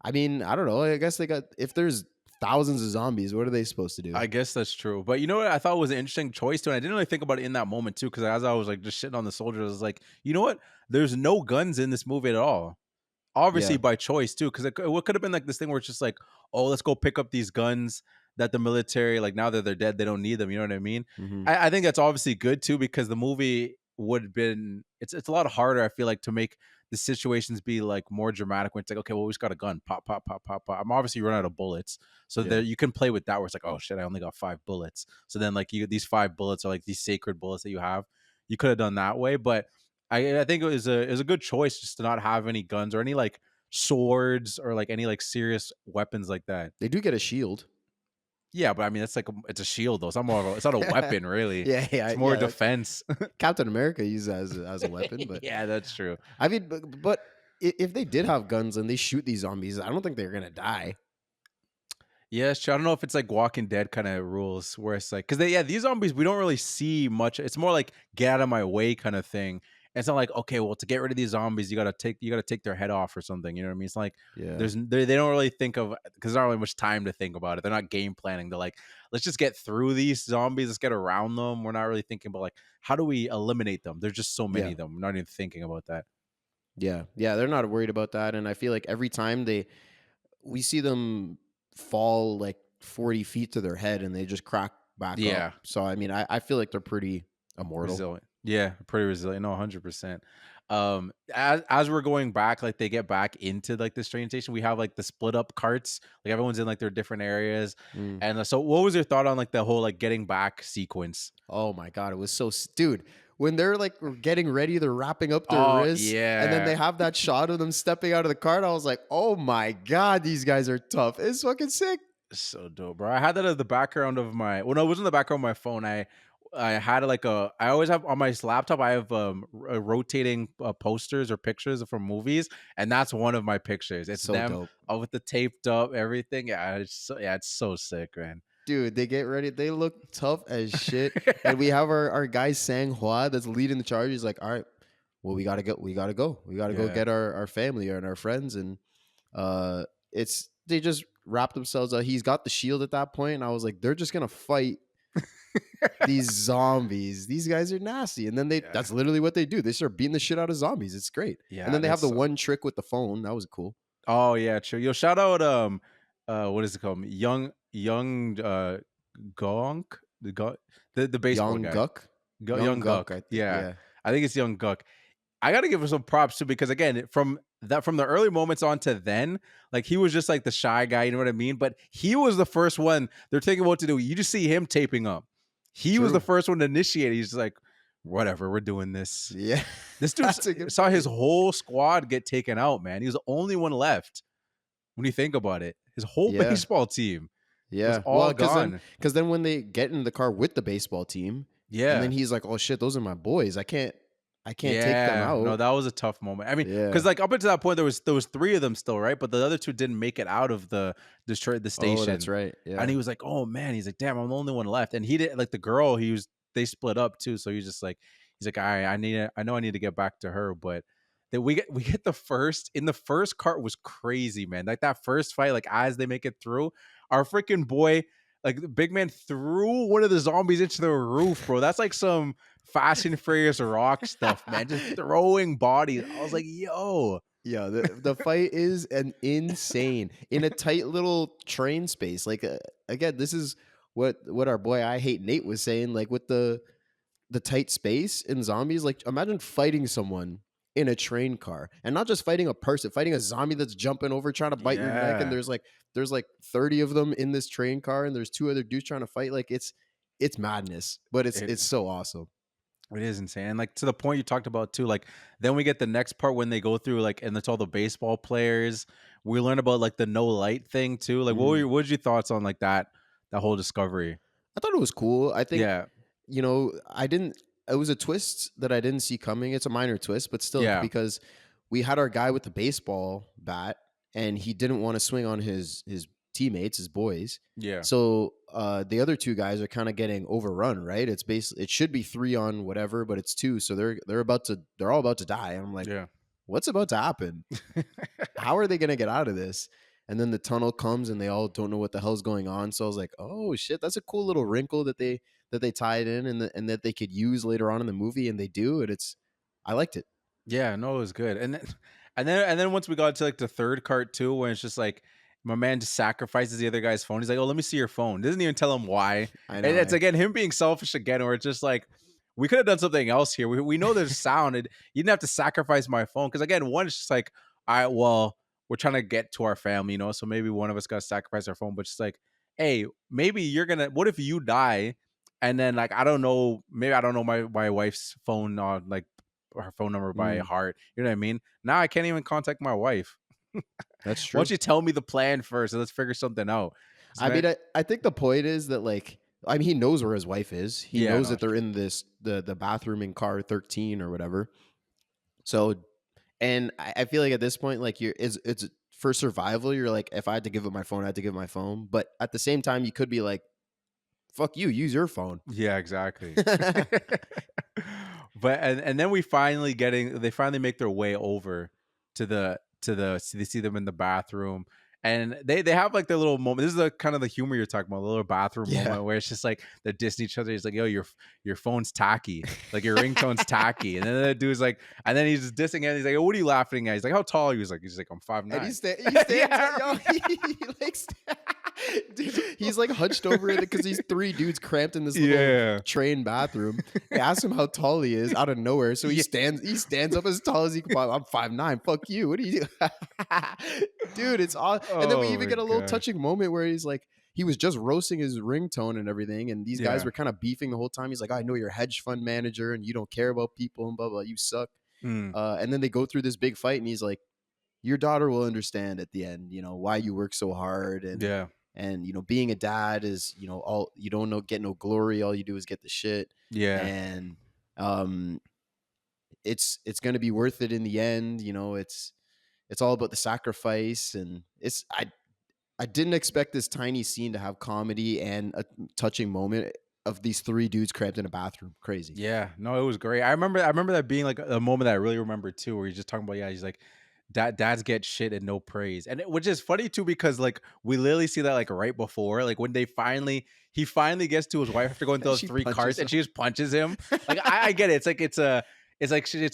I mean, I don't know. I guess they got if there's thousands of zombies, what are they supposed to do? I guess that's true. But you know what I thought was an interesting choice too, and I didn't really think about it in that moment too, because as I was like just shitting on the soldiers, I was like, you know what? There's no guns in this movie at all. Obviously Yeah, by choice too, because what could have been like this thing where it's just like, oh, let's go pick up these guns that the military, like now that they're dead, they don't need them. You know what I mean? hmm I think that's obviously good too, because the movie would have been it's a lot harder, I feel like, to make the situations be like more dramatic when it's like, okay, well, we just got a gun, pop, pop, pop, pop, pop. I'm obviously run out of bullets. So yeah. there you can play with that where it's like, oh shit, I only got 5 bullets. So then like these 5 bullets are like these sacred bullets that you have. You could have done that way, but I think it was a good choice just to not have any guns or any like swords or like any like serious weapons like that. They do get a shield. Yeah, but I mean it's like it's a shield though. It's not more of it's not a weapon really. Yeah, yeah, It's more yeah. defense. Captain America uses it as a weapon, but Yeah, that's true. I mean, but if they did have guns and they shoot these zombies, I don't think they're gonna die. Yeah, it's true. I don't know if it's like Walking Dead kind of rules where it's like, because these zombies we don't really see much. It's more like get out of my way kind of thing. It's not like, okay, well, to get rid of these zombies, you gotta take their head off or something. You know what I mean? It's like Yeah. they don't really think of, because there's not really much time to think about it. They're not game planning. They're like, let's just get through these zombies. Let's get around them. We're not really thinking about like how do we eliminate them. There's just so many Yeah. of them. We're not even thinking about that. Yeah. Yeah. They're not worried about that. And I feel like every time we see them fall like 40 feet to their head and they just crack back up. Yeah, So, I mean, I feel like they're pretty immortal. resilient. Yeah, pretty resilient. No, 100%. As we're going back, like they get back into like this train station, we have like the split up carts. Like everyone's in like their different areas. Mm. And so what was your thought on like the whole like getting back sequence? Oh my God. It was dude, when they're like getting ready, they're wrapping up their Oh, wrists. And then yeah. they have that shot of them stepping out of the cart. I was like, oh my God, these guys are tough. It's fucking sick. So dope, bro. I had that as the background of my, well, no, it wasn't the background of my phone. I had like I always have on my laptop, I have rotating posters or pictures from movies, and that's one of my pictures. It's So them dope. with the taped up everything. Yeah, it's so sick, man. Dude, they get ready. They look tough as shit. And we have our guy Sang Hua that's leading the charge. He's like, all right, well, we gotta go. We gotta go. We gotta go Yeah. get our family and our friends. And it's they just wrap themselves up. He's got the shield at that point, and I was like, they're just gonna fight these zombies. These guys are nasty. And then Yeah. that's literally what they do. They start beating the shit out of zombies. It's great. Yeah, And then they have that's the one trick with the phone. That was cool. Oh yeah, true. Yo, shout out what is it called? Young Gonk? The baseball Young guy. Guck. Young Guck. Yeah. Yeah. I think it's Young Guck. I gotta give him some props too, because again, from the early moments on to then, like he was just like the shy guy, you know what I mean? But he was the first one they're thinking what to do. You just see him taping up. He was True. the first one to initiate. He's just like, whatever, we're doing this. Yeah. This dude That's a good saw his point. whole squad get taken out, man. He was the only one left when you think about it. His whole Yeah. baseball team was Yeah. all Well, gone. because then when they get in the car with the baseball team, Yeah. and then he's like, "Oh shit, those are my boys. I can't take them Yeah. out." No, that was a tough moment. I mean, Yeah. because like up until that point, there was three of them still, right? But the other two didn't make it out of the station. Oh, that's right. Yeah. And he was like, "Oh man," he's like, "Damn, I'm the only one left." And he didn't like the girl. They split up too, so he's just like, he's like, "All right, I know I need to get back to her." But then we get the first cart was crazy, man. Like that first fight, like as they make it through, our freaking boy, like the big man threw one of the zombies into the roof, bro. That's like some Fast and Furious rock stuff, man. Just throwing bodies. I was like, yo. Yeah, the fight is an insane in a tight little train space. Like again, this is what our boy I Hate Nate was saying. Like with the tight space in zombies. Like imagine fighting someone in a train car, and not just fighting a person, fighting a zombie that's jumping over trying to bite your neck. And Yeah. there's like 30 of them in this train car, and there's two other dudes trying to fight. Like it's madness, but It- it's so awesome. It is insane. And like to the point you talked about too, like then we get the next part when they go through like and it's all the baseball players. We learn about like the no light thing too. Like what was your thoughts on like that whole discovery? I thought it was cool. I think Yeah. I didn't. It was a twist that I didn't see coming. It's a minor twist, but still, Yeah. because we had our guy with the baseball bat, and he didn't want to swing on his teammates, his boys. Yeah. So the other two guys are kind of getting overrun, right? It's basically it should be 3 on whatever, but it's 2, so they're all about to die. And I'm like, Yeah. what's about to happen? How are they gonna get out of this? And then the tunnel comes, and they all don't know what the hell's going on. So I was like, oh shit, that's a cool little wrinkle that they tied in, and that they could use later on in the movie, and they do, and I liked it. Yeah, no, it was good. And then and then once we got to like the third cart too, when it's just like my man just sacrifices the other guy's phone. He's like, "Oh, let me see your phone." Doesn't even tell him why. I And know. it's again him being selfish again, where it's just like we could have done something else here. We know there's sound. You didn't have to sacrifice my phone because again, one it's just like, all right, well, we're trying to get to our family, so maybe one of us got to sacrifice our phone. But it's like, hey, maybe you're gonna. What if you die? And then like I don't know, maybe I don't know my wife's phone like her phone number by heart. You know what I mean? Now I can't even contact my wife. That's Why true. don't you tell me the plan first and let's figure something out? I mean, I think the point is that like, I mean, he knows where his wife is. He Yeah, knows no, that they're in the bathroom in car 13 or whatever. So, and I feel like at this point, like it's for survival, you're like, if I had to give up my phone, I had to give up my phone. But at the same time, you could be like, fuck you, use your phone. Yeah, exactly. But and then they finally make their way over they see them in the bathroom, and they have like their little moment. This is the kind of the humor you're talking about, the little bathroom Yeah. moment where it's just like they're dissing each other. He's like, yo, your phone's tacky, like your ringtone's tacky. And then the dude's like, and then he's just dissing it. He's like, what are you laughing at? He's like, how tall are you? He's like, I'm 5'9". And he stands Yeah. up, yo, he like dude, he's like hunched over it because these three dudes cramped in this little Yeah. train bathroom. They ask him how tall he is out of nowhere. So he stands up as tall as he can. I'm 5'9". Fuck you. What do you do? Dude, it's all. And then we Oh even my get a little God. touching moment where he's like, he was just roasting his ringtone and everything. And these guys Yeah. were kind of beefing the whole time. He's like, I know you're a hedge fund manager and you don't care about people and blah, blah, you suck. Mm. And then they go through this big fight and he's like, your daughter will understand at the end, why you work so hard. And Yeah. and being a dad is, all you don't get no glory. All you do is get the shit. Yeah. And it's gonna be worth it in the end. It's all about the sacrifice. And I didn't expect this tiny scene to have comedy and a touching moment of these three dudes cramped in a bathroom. Crazy. Yeah, no, it was great. I remember that being like a moment that I really remember too, where he's just talking about, he's like, dads get shit and no praise. Which is funny too, because like we literally see that like right before, like when he finally gets to his wife after going through those She 3 punches carts, him. and she just punches him. Like I get it. It's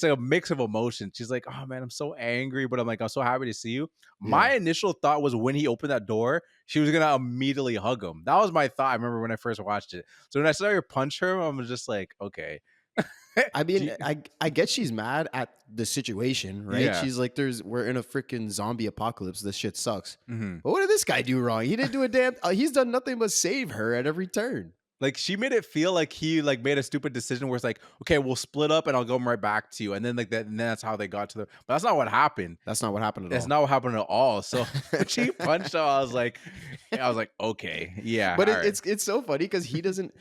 a mix of emotions. She's like, oh man, I'm so angry, but I'm like, I'm so happy to see you. My initial thought was when he opened that door, she was gonna immediately hug him. That was my thought. I remember when I first watched it. So when I saw her punch her, I was just like, okay. I mean, I get she's mad at the situation, right? Yeah. She's like, we're in a freaking zombie apocalypse. This shit sucks. Mhm. But what did this guy do wrong? He didn't do a damn. He's done nothing but save her at every turn. Like she made it feel like he like made a stupid decision where it's like, okay, we'll split up and I'll come right back to you. And then like that, and then that's how they got to the. But that's not what happened. That's not what happened at That's all. not what happened at all. So when she punched him, I was like, okay, yeah. But all right. it's so funny because he doesn't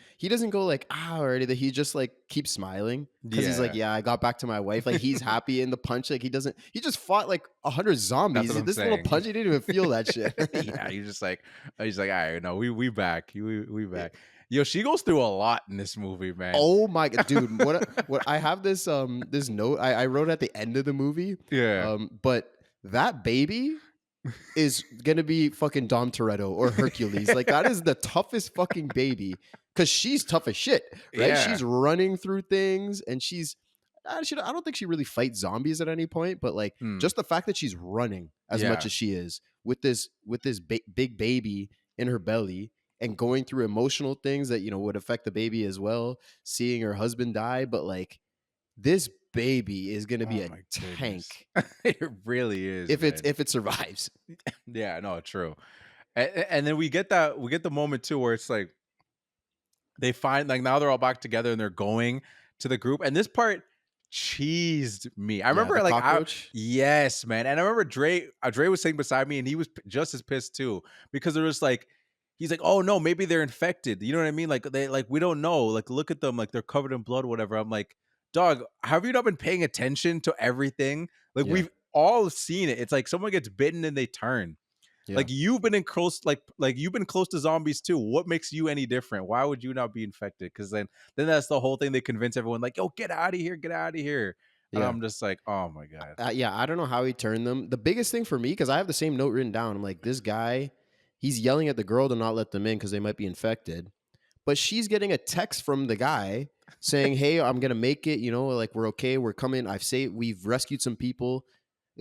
go like or anything. He just like keeps smiling because he's like, I got back to my wife. Like he's happy in the punch. Like he just fought like 100 zombies. That's what I'm This little saying. punch, he didn't even feel that shit. Yeah, he's like, all right, no, we back, we back. Yo, she goes through a lot in this movie, man. Oh my god, dude! What I have this this note I wrote at the end of the movie. Yeah. But that baby is gonna be fucking Dom Toretto or Hercules. Like that is the toughest fucking baby because she's tough as shit, right? Yeah. She's running through things and I don't think she really fights zombies at any point, but like just the fact that she's running as much Yeah. as she is with this big baby in her belly and going through emotional things that would affect the baby as well, seeing her husband die, but like this baby is gonna be Oh a my tank goodness. It really is. if man. it survives. Yeah, no, true. And then we get the moment too where it's like they find like now they're all back together and they're going to the group, and this part cheesed me. I remember the like cockroach? yes, man. And I remember Dre was sitting beside me and he was just as pissed too, because there was like he's like, oh no, maybe they're infected. You know what I mean? Like we don't know. Like look at them, like they're covered in blood, whatever. I'm like, dog, have you not been paying attention to everything? Like Yeah. we've all seen it. It's like someone gets bitten and they turn. Yeah. Like you've been you've been close to zombies too. What makes you any different? Why would you not be infected? Because then that's the whole thing. They convince everyone like, yo, get out of here, get out of here. And Yeah. I'm just like, oh my god. Yeah, I don't know how he turned them. The biggest thing for me, because I have the same note written down, I'm like, this guy, he's yelling at the girl to not let them in because they might be infected. But she's getting a text from the guy saying, hey, I'm going to make it. Like, we're okay. We're coming. We've rescued some people.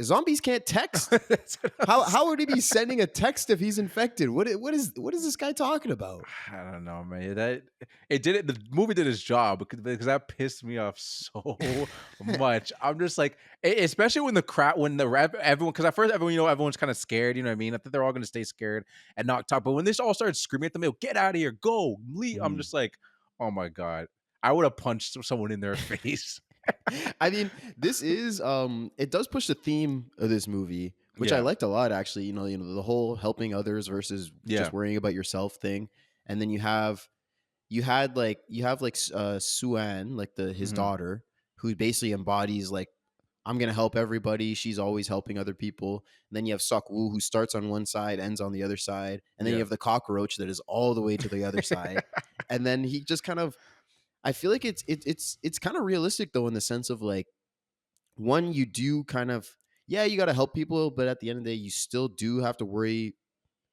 Zombies can't text. That's what I'm How would he be sending a text if he's infected? What is this guy talking about? I don't know, man. The movie did its job because that pissed me off so much. I'm just like, especially when everyone, because at first everyone's kind of scared. You know what I mean? I think they're all going to stay scared and not talk. But when they all started screaming at them, get out of here, go, leave. I'm just like, oh my god, I would have punched someone in their face. I mean, this is it does push the theme of this movie, which I Yeah. liked a lot actually. The whole helping others versus Yeah. just worrying about yourself thing. And then you have Suan, like his Mhm. daughter, who basically embodies like I'm gonna help everybody. She's always helping other people. And then you have Seok-woo, who starts on one side, ends on the other side, and then you Yeah. have the cockroach that is all the way to the other side. And then he just kind of, I feel like it's kind of realistic though, in the sense of like, one, you do kind of, yeah, you got to help people, but at the end of the day, you still do have to worry.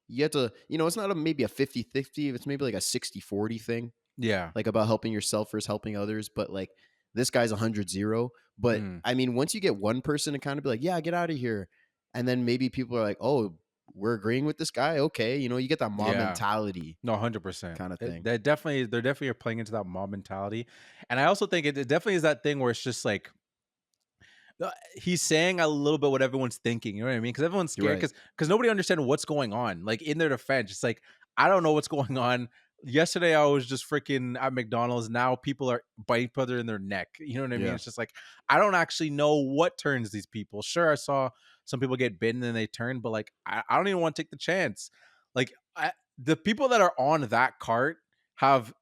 You have to, it's not maybe a 50-50, it's maybe like a 60-40 thing, Yeah. like about helping yourself versus helping others. But like this guy's 100-0. But Mm. I mean, once you get one person to kind of be like, yeah, get out of here, and then maybe people are like, oh, we're agreeing with this guy, okay, you get that mob Yeah. mentality No, 100%. kind of thing. They're definitely are playing into that mob mentality, and I also think it definitely is that thing where it's just like he's saying a little bit what everyone's thinking. You know what I mean? Because everyone's You're scared right. because nobody understands what's going on. Like in their defense, it's like I don't know what's going on. Yesterday I was just freaking at McDonald's. Now people are biting each other in their neck. You know what I mean? Yeah. It's just like I don't actually know what turns these people. Sure, I saw some people get bitten and they turn, but like I don't even want to take the chance. Like the people that are on that cart have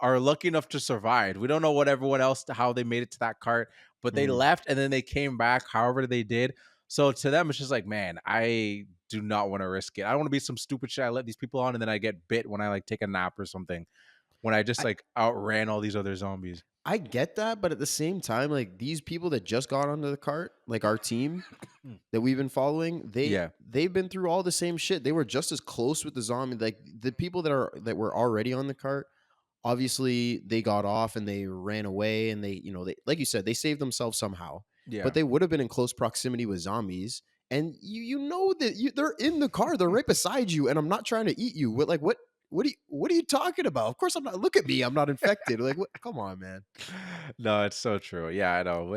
are lucky enough to survive. We don't know what everyone else how they made it to that cart, but they Mhm. left and then they came back however they did. So to them, it's just like, man, I do not want to risk it. I don't want to be some stupid shit. I let these people on and then I get bit when I like take a nap or something. When I just I, like outran all these other zombies. I get that, but at the same time, like these people that just got onto the cart, like our team that we've been following, Yeah. they've been through all the same shit. They were just as close with the zombie. Like the people that were already on the cart, obviously they got off and they ran away, and they like you said, they saved themselves somehow. Yeah. But they would have been in close proximity with zombies, and you know that they're in the car, they're right beside you, and I'm not trying to eat you. What are you talking about? Of course I'm not. Look at me, I'm not infected. Like what? Come on, man. No, it's so true. Yeah, I know.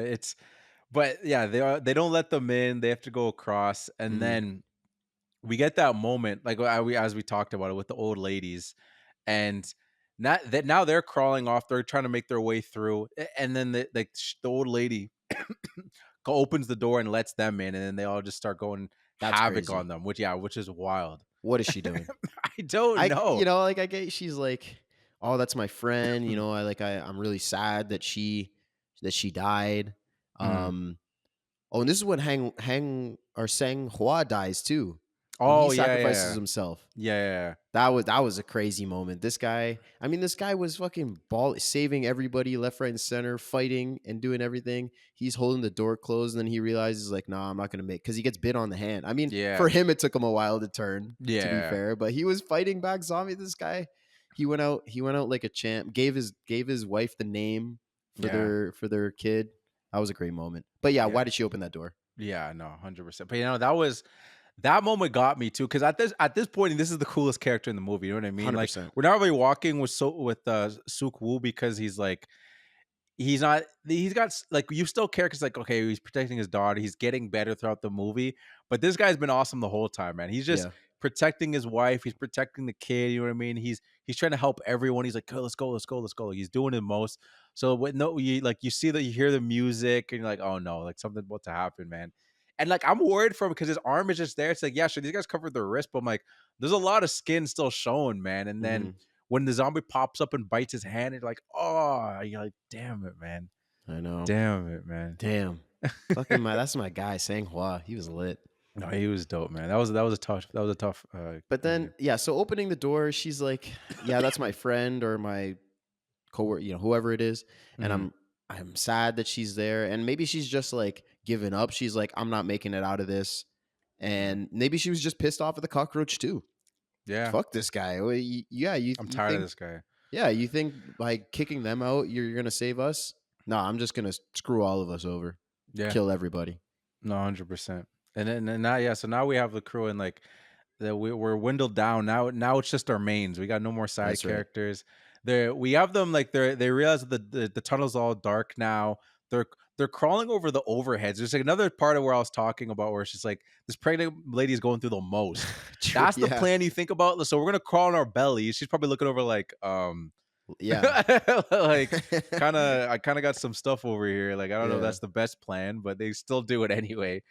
But yeah, they don't let them in. They have to go across, and Mhm. then we get that moment, like as we talked about it with the old ladies, and not that now they're crawling off. They're trying to make their way through, and then the old lady opens the door and lets them in, and then they all just start going That's havoc crazy. on them, which is wild. What is she doing? I don't know. Like I get, she's like, oh, that's my friend. I'm really sad that she died. Mm. Um, oh, and this is when Hang or Sang Hua dies too, when he Oh yeah, yeah, sacrifices yeah, himself. yeah, yeah. That was a crazy moment. This guy was fucking saving everybody left, right, and center, fighting and doing everything. He's holding the door closed, and then he realizes like, nah, I'm not gonna make, because he gets bit on the hand. I mean, Yeah. for him, it took him a while to turn. To be Yeah. fair, but he was fighting back zombie. This guy, he went out. He went out like a champ. Gave his wife the name for Yeah. their kid. That was a great moment. But yeah, Yeah. why did she open that door? Yeah, no, 100%. But that moment got me too, because at this point, this is the coolest character in the movie. You know what I mean? Hundred Like percent. we're not really walking with Suk Woo because he's like he's not he's got like you still care because like okay he's protecting his daughter, he's getting better throughout the movie, but this guy's been awesome the whole time, man. He's just Yeah, protecting his wife, he's protecting the kid, you know what I mean? He's trying to help everyone. He's like, oh, let's go, let's go, let's go. He's doing the most. So when no you like you see that, you hear the music and you're like, oh no, like something's about to happen, man. And like I'm worried for him because his arm is just there. It's like, yeah, sure, these guys covered their wrist, but I'm like, there's a lot of skin still showing, man. And then hmm when the zombie pops up and bites his hand, you're like, oh, you're like, damn it, man. I know. Damn it, man. Damn. Fucking that's my guy, Sang Hua. He was lit. No, he was dope, man. That was a tough But movie. then, yeah, so opening the door, she's like, yeah, that's my friend or my coworker, whoever it is. And Mhm. I'm sad that she's there. And maybe she's just like giving up. She's like, I'm not making it out of this. Mhm. And maybe she was just pissed off at the cockroach too. Yeah. Fuck this guy. Well, yeah, I'm you tired of think, this guy. yeah, you think by kicking them out, you're gonna save us? No, I'm just gonna screw all of us over, Yeah. kill everybody. No, 100%. And now, yeah, so now we have the crew and like we're dwindled down. Now it's just our mains. We got no more side That's right. characters. We have them like they realize that the tunnel's all dark now. They're crawling over the overheads. There's like another part of where I was talking about where it's just like this pregnant lady is going through the most. True. That's the Yeah. plan you think about. So we're gonna crawl on our bellies. She's probably looking over like Yeah. like I kind of got some stuff over here. Like I don't know if Yeah. that's the best plan, but they still do it anyway.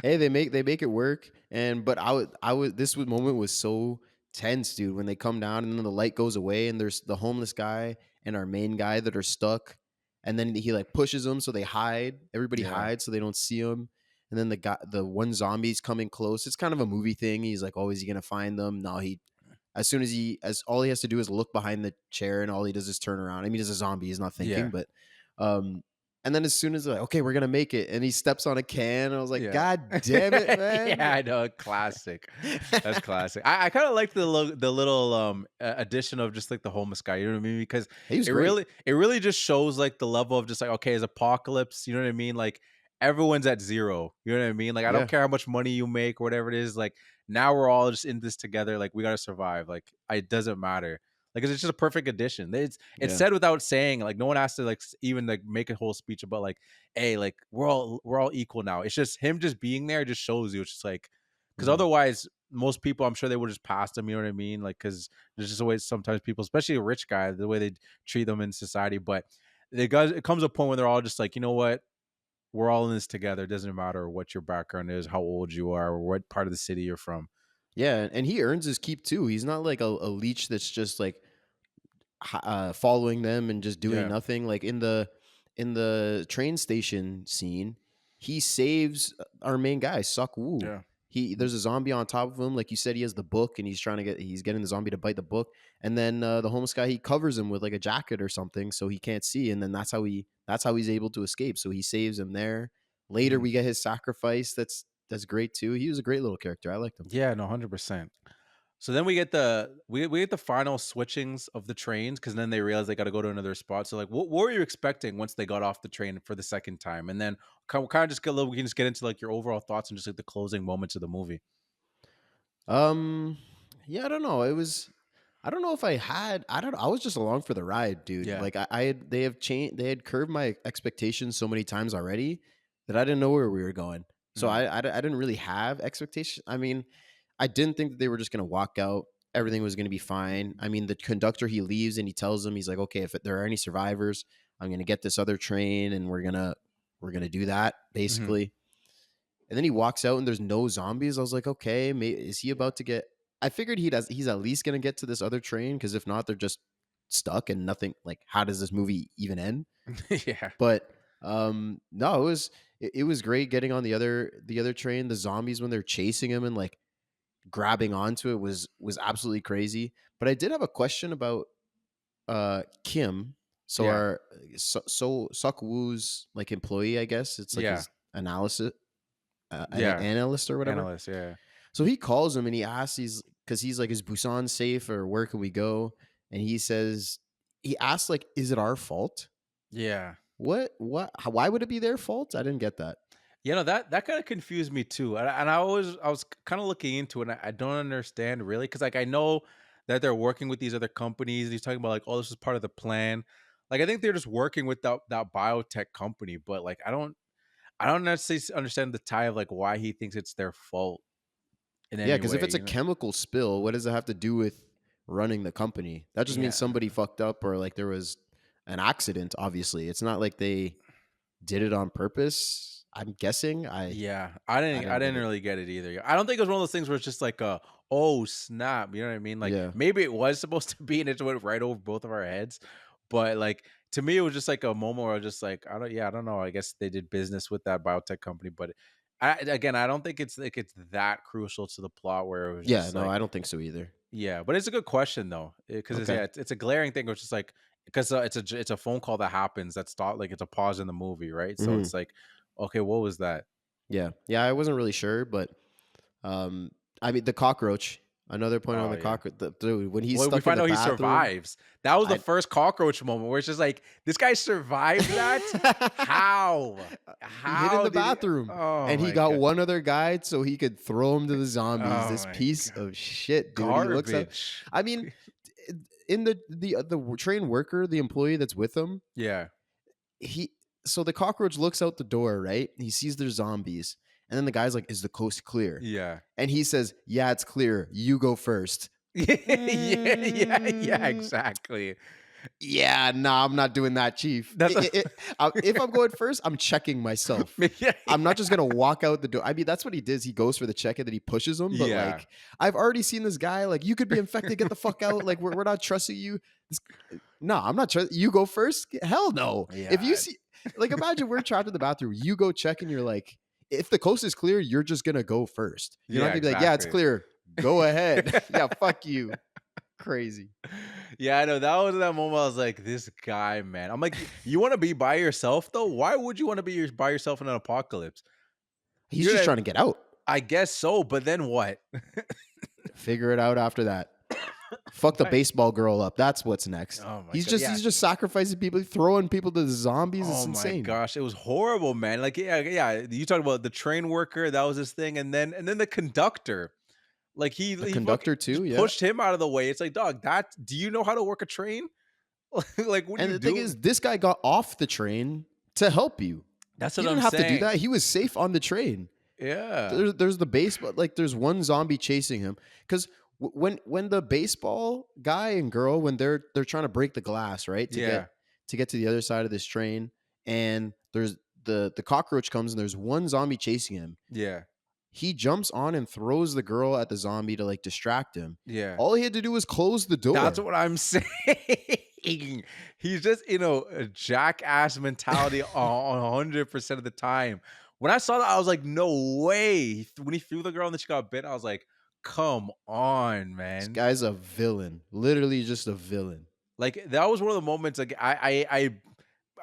Hey, they make it work. And but moment was so tense, dude, when they come down and then the light goes away and there's the homeless guy and our main guy that are stuck. and then he like pushes them so they hide. Everybody Yeah. hides so they don't see him. And then the one zombie's coming close. It's kind of a movie thing. He's like, oh, is he gonna find them? No, as all he has to do is look behind the chair, and all he does is turn around. I mean, he's a zombie. He's not thinking, Yeah. but and then as soon as they're like, okay, we're gonna make it, and he steps on a can, and I was like, Yeah. God damn it, man! Yeah, I know, classic. That's classic. I kind of like the little addition of just like the homeless guy. You know what I mean? Because He was it great. really just shows like the level of just like, okay, as apocalypse. You know what I mean? Like everyone's at zero. You know what I mean? Like I Yeah. don't care how much money you make or whatever it is. Like now we're all just in this together. Like we gotta survive. Like it doesn't matter. Like it's just a perfect addition. It's Yeah. said without saying. Like no one has to like even like make a whole speech about like, hey, like we're all equal now. It's just him just being there just shows you. It's just like because Mhm. otherwise most people I'm sure they would just pass them. You know what I mean? Like because there's just a way sometimes people, especially a rich guy, the way they treat them in society. But it comes a point where they're all just like, you know what? We're all in this together. It doesn't matter what your background is, how old you are, or what part of the city you're from. Yeah, and he earns his keep too. He's not like a leech that's just like following them and just doing Yeah. nothing. Like in the train station scene, he saves our main guy, Suk Woo. Yeah. There's a zombie on top of him. Like you said, he has the book, and he's getting the zombie to bite the book. And then the homeless guy, he covers him with like a jacket or something so he can't see. And then that's how he's able to escape. So he saves him there. Later, Mhm. we get his sacrifice. That's great too. He was a great little character. I liked him. Yeah, no, 100%. So then we get we get the final switchings of the trains because then they realize they got to go to another spot. So like, what were you expecting once they got off the train for the second time? And then kind of just get a little. We can just get into like your overall thoughts and just like the closing moments of the movie. Yeah, I don't know. I don't know if I was just along for the ride, dude. Yeah. Like they had curved my expectations so many times already that I didn't know where we were going. So Mhm. I didn't really have expectations. I mean, I didn't think that they were just going to walk out. Everything was going to be fine. I mean, the conductor, he leaves and he tells them, he's like, okay, if there are any survivors, I'm going to get this other train and we're going to do that Mhm. basically. And then he walks out and there's no zombies. I was like, okay, is he about to get? I figured he's at least gonna get to this other train because if not, they're just stuck and nothing. Like, how does this movie even end? Yeah. But no, it was great getting on the other train. The zombies when they're chasing him and like grabbing onto it was absolutely crazy. But I did have a question about Kim. So Yeah. our so Suk Woo's like employee, I guess it's like Yeah. his analysis Yeah. analyst or whatever. Analyst. Yeah. So he calls him and he asks, he's like, is Busan safe or where can we go? And he asks like, is it our fault? Yeah. Why would it be their fault? I didn't get that. You know that kind of confused me too, and I was kind of looking into it. And I don't understand really because like I know that they're working with these other companies. He's talking about like, oh, this is part of the plan. Like I think they're just working with that biotech company, but like I don't necessarily understand the tie of like why he thinks it's their fault in Yeah, any because if way. it's a You know? chemical spill, what does it have to do with running the company? That just means Yeah, somebody fucked up or like there was an accident, obviously. It's not like they did it on purpose. I'm guessing. yeah. I I didn't get didn't it. really get it either. I don't think it was one of those things where it's just like a oh snap. You know what I mean? Like Yeah. maybe it was supposed to be, and it went right over both of our heads. But like to me, it was just like a moment where I was just like, I don't know. I guess they did business with that biotech company, but I don't think it's like it's that crucial to the plot where it was Yeah, just no, like, I don't think so either. yeah. But it's a good question though, because Okay. it's a glaring thing. It's just like because it's a phone call that happens that's thought like it's a pause in the movie, right? So Mhm. it's like, okay, what was that? Yeah. Yeah, I wasn't really sure, but Um, I mean, the cockroach. Another point on Oh the yeah. cockroach. Dude, when he's Well, we stuck in find the out he bathroom, survives. That was the I first cockroach moment where it's just like, this guy survived that? How? he hid in How the did he? bathroom, Oh and he my got god. one other guy so he could throw him to the zombies. Oh This my piece god. of shit, dude. He looks up. Garbage. I mean, in the train worker, the employee that's with him, Yeah. he so the cockroach looks out the door, right? He sees there's zombies, and then the guy's like, "Is the coast clear?" Yeah. And he says, "Yeah, it's clear. You go first." Yeah, yeah, Mm, exactly. Yeah, nah, I'm not doing that, chief. That's If I'm going first, I'm checking myself. yeah, I'm not just gonna walk out the door. I mean, that's what he does. He goes for the check and then he pushes him. But yeah, like, I've already seen this guy. Like, you could be infected. Get the fuck out. Like, we're not trusting you. This, no, I'm not trusting you. Go first. Hell no. If you yeah. see, like, imagine we're trapped in the bathroom. You go check and you're like, if the coast is clear, you're just gonna go first. You're not Yeah, gonna be like, yeah, it's exactly. clear. Go ahead. Yeah, fuck you. Crazy. Yeah, I know. That was that moment I was like, this guy, man. I'm like, you want to be by yourself though? Why would you want to be by yourself in an apocalypse? He's You're just not, trying to get out. I guess so, but then what? Figure it out after that. Fuck the Right. baseball girl up. That's what's next. Oh my He's god. just Yeah. he's just sacrificing people, throwing people to the zombies. It's Oh my insane. gosh, it was horrible, man. Like, yeah. You talked about the train worker, that was his thing, and then the conductor. Like The he fucking conductor too, just yeah. pushed him out of the way. It's like, dog, that do you know how to work a train? Like, what do And you the thing do? is, this guy got off the train to help you. That's He what didn't I'm have to do saying. that. He was safe on the train. Yeah. There's the baseball, like there's one zombie chasing him because when the baseball guy and girl when they're trying to break the glass right Yeah. to get to the other side of this train, and there's the cockroach comes and there's one zombie chasing him. Yeah. He jumps on and throws the girl at the zombie to like distract him. Yeah. All he had to do was close the door. That's what I'm saying. He's just, a jackass mentality on 100% of the time. When I saw that, I was like, no way. When he threw the girl and then she got bit, I was like, come on, This man. guy's a villain, literally just a villain. Like, that was one of the moments, like,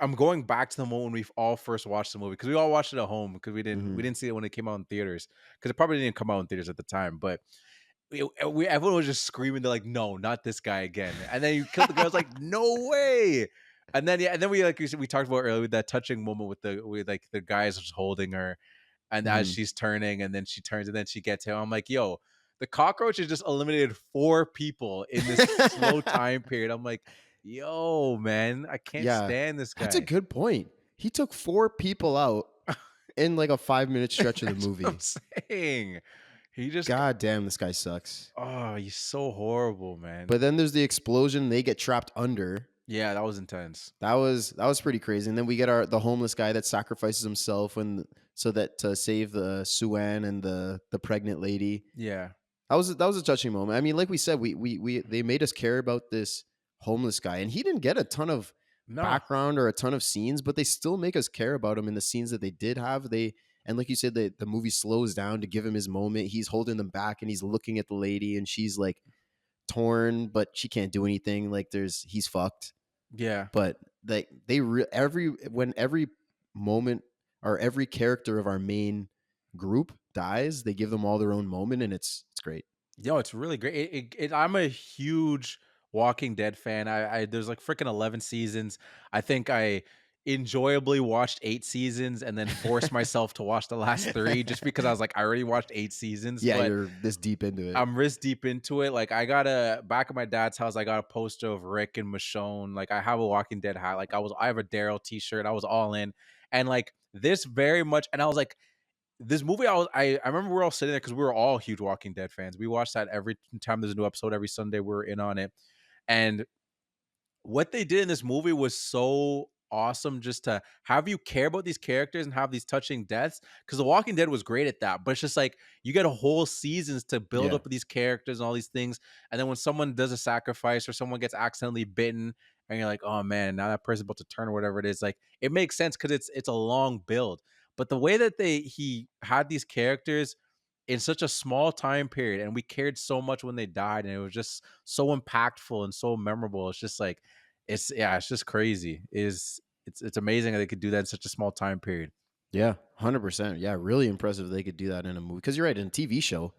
I'm going back to the moment when we all first watched the movie, because we all watched it at home, because we didn't Mhm. we didn't see it when it came out in theaters, because it probably didn't come out in theaters at the time, but everyone was just screaming, they're like, "No, not this guy again!" And then you killed the girl. I was like, "No way!" And then yeah, and then we like we talked about earlier with that touching moment with like the guys just holding her, and as Mhm. she's turning, and then she turns, and then she gets him. I'm like, "Yo, the cockroach has just eliminated 4 people in this slow time period." I'm like, "Yo, man, I can't Yeah, stand this that's a guy." good point. He took 4 people out in like a 5-minute stretch of the That's what I'm movie. saying. He just, God damn, this guy sucks. oh, he's so horrible, man. But then there's the explosion. They get trapped under. Yeah, that was intense. That was pretty crazy. And then we get the homeless guy that sacrifices himself so that to save the Suan and the pregnant lady. Yeah. That was a touching moment. I mean, like we said, we they made us care about this homeless guy, and he didn't get a ton of No. background or a ton of scenes, but they still make us care about him in the scenes that they did have. And like you said, the movie slows down to give him his moment. He's holding them back, and he's looking at the lady, and she's like torn, but she can't do anything. Like he's fucked. Yeah. But every moment or every character of our main group dies, they give them all their own moment, and it's great. Yo, it's really great. I'm a huge Walking Dead fan. I there's like freaking 11 seasons. I think I enjoyably watched 8 seasons and then forced myself to watch the last 3 just because I was like, I already watched 8 seasons. Yeah, But you're this deep into it. I'm wrist deep into it. Like, I got back at my dad's house, I got a poster of Rick and Michonne. Like, I have a Walking Dead hat. Like, I have a Daryl t-shirt. I was all in. And like this very much, and I was like, this movie, I remember we were all sitting there because we were all huge Walking Dead fans. We watched that every time there's a new episode, every Sunday we were in on it. And what they did in this movie was so awesome, just to have you care about these characters and have these touching deaths, because The Walking Dead was great at that, but it's just like you get a whole seasons to build Yeah. up these characters and all these things, and then when someone does a sacrifice or someone gets accidentally bitten and you're like, oh man, now that person's about to turn or whatever it is, like it makes sense because it's a long build. But the way that he had these characters in such a small time period, and we cared so much when they died, and it was just so impactful and so memorable. It's just like, it's just crazy. It's amazing that they could do that in such a small time period. Yeah, 100%. Yeah, really impressive they could do that in a movie. Because you're right, in a TV show,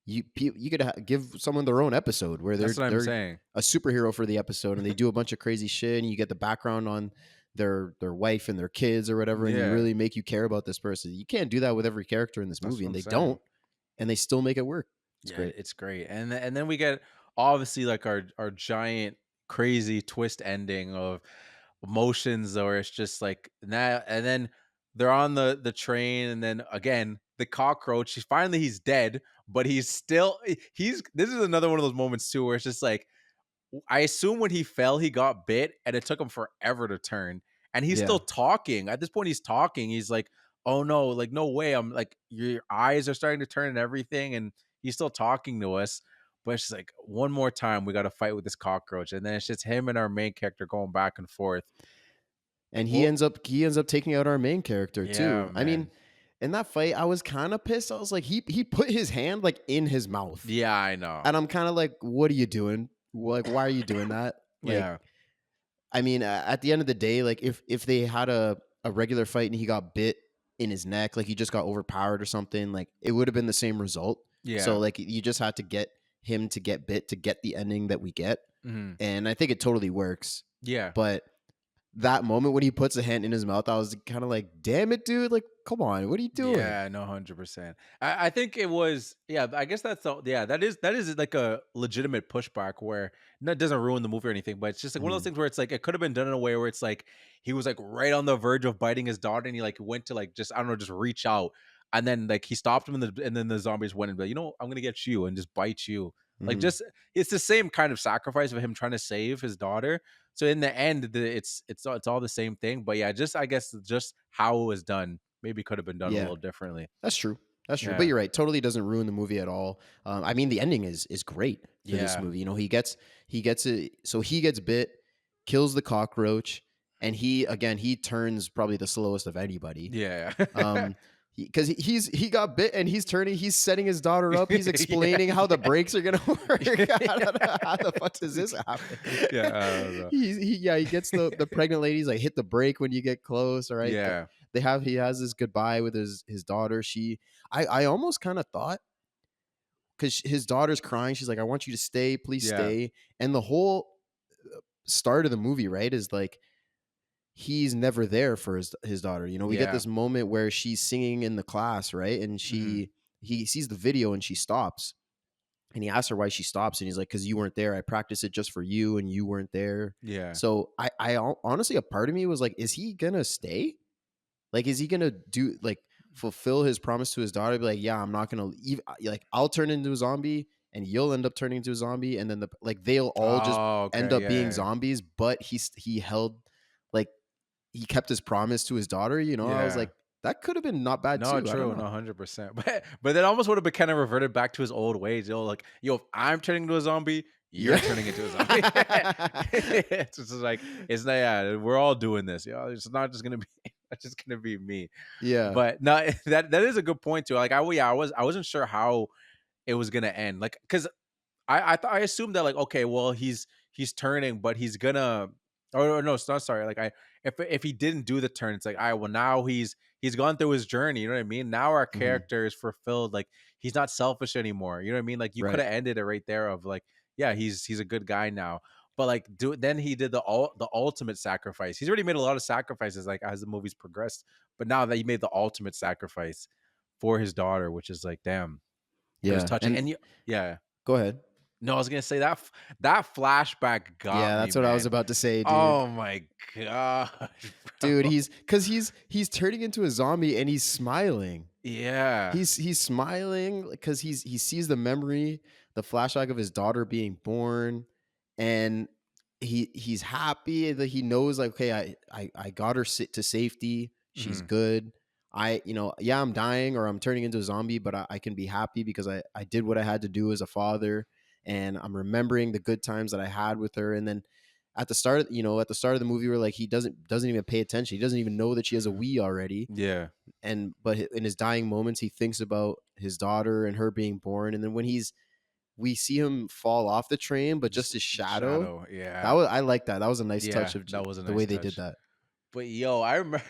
you could give someone their own episode where That's what I'm they're saying. a superhero for the episode, and they do a bunch of crazy shit, and you get the background on their wife and their kids or whatever, and they Yeah. really make you care about this person. You can't do that with every character in this That's movie, what and I'm they saying. don't, and they still make it work. It's Yeah, great. it's great. And then we get obviously like our giant crazy twist ending of emotions, or it's just like that. And then they're on the train, and then again the cockroach. He's dead, but he's still he's. This is another one of those moments too where it's just like, I assume when he fell, he got bit, and it took him forever to turn. And he's Yeah. still talking. At this point, he's talking. He's like, "Oh no, like no way." I'm like, "Your eyes are starting to turn and everything," and he's still talking to us. But it's just like one more time, we got to fight with this cockroach, and then it's just him and our main character going back and forth. And Well, he ends up taking out our main character yeah, too. I mean, man. in that fight, I was kind of pissed. I was like, he put his hand like in his mouth, Yeah, I know. and I'm kind of like, what are you doing? Like, why are you doing that? Like, Yeah, I mean, at the end of the day, like if they had a regular fight and he got bit in his neck, like he just got overpowered or something, like it would have been the same result. So yeah, like you just had to get him to get bit to get the ending that we get, mhm, and I think it totally works. yeah. But that moment when he puts a hand in his mouth, I was kind of like, damn it, dude, like come on, what are you doing? Yeah, no, 100%. I think it was, yeah. I guess that's the, yeah. That is like a legitimate pushback where that doesn't ruin the movie or anything, but it's just like one of those Mhm. things where it's like it could have been done in a way where it's like he was like right on the verge of biting his daughter, and he like went to like just I don't know, just reach out, and then like he stopped him, and then the zombies went and be like, I'm gonna get you and just bite you. Like Mhm. just it's the same kind of sacrifice of him trying to save his daughter. So in the end, it's all the same thing. But yeah, just I guess just how it was done maybe could have been done a Yeah. little differently. That's true. That's true. But Yeah. you're right. Totally doesn't ruin the movie at all. I mean, the ending is great for this Yeah. movie. You know, he gets it. So he gets bit, kills the cockroach, and he turns probably the slowest of anybody. Yeah. Um, because he got bit and he's turning. He's setting his daughter up. He's Yeah. explaining how the brakes are gonna work. Yeah. How the fuck does this happen? Yeah, I don't know. He gets the pregnant ladies like hit the brake when you get close. All right, Yeah. he has this goodbye with his daughter. I almost kind of thought because his daughter's crying, she's like, I want you to stay, please Yeah. stay. And the whole start of the movie, right, is like he's never there for his daughter. You know, we get Yeah. this moment where she's singing in the class, right, and Mhm. he sees the video and she stops. And he asks her why she stops, and he's like, "Because you weren't there. I practiced it just for you, and you weren't there." Yeah. So honestly, a part of me was like, "Is he gonna stay? Like, is he gonna do like fulfill his promise to his daughter? Be like, yeah, I'm not gonna leave. Like, I'll turn into a zombie, and you'll end up turning into a zombie, and then they'll all just Oh, end okay. up Yeah, being yeah, yeah. zombies." But he held like he kept his promise to his daughter. You know, I was Yeah. like, that could have been not bad No, too. I don't true. No, know. 100%. But that almost would have been kind of reverted back to his old ways. Like, if I'm turning into a zombie, you're Yeah. turning into a zombie. It's just like it's not. Yeah, we're all doing this. It's not just gonna be. It's just gonna be me. Yeah. But no, that is a good point too. Like I wasn't sure how it was gonna end. Like because I assumed that like okay, well he's turning, but he's gonna. Oh no, it's not sorry. Like if he didn't do the turn, it's like well now he's gone through his journey. You know what I mean? Now our Mhm. character is fulfilled. Like he's not selfish anymore. You know what I mean? Like you could Right. have ended it right there. Of like yeah, he's a good guy now. But like then he did the ultimate sacrifice. He's already made a lot of sacrifices like as the movies progressed. But now that he made the ultimate sacrifice for his daughter, which is like damn, it was Yeah. touching. And And yeah. go ahead. No, I was gonna say that flashback got Yeah, me, that's what I was man. about to say, dude. Oh my gosh, Dude, bro. he's turning into a zombie and he's smiling. Yeah, He's smiling because he sees the memory, the flashback of his daughter being born, and he's happy that he knows like, okay, I got her to safety. She's mhm, good. Yeah, I'm dying or I'm turning into a zombie, but I can be happy because I did what I had to do as a father, and I'm remembering the good times that I had with her. And then at the start of the movie, where like he doesn't even pay attention. He doesn't even know that she has a Wii already, yeah. but in his dying moments he thinks about his daughter and her being born. And then when we see him fall off the train but just Just his shadow. shadow. Yeah, I like that was a nice yeah. touch of That was a the nice way they did touch. that. But yo, I remember.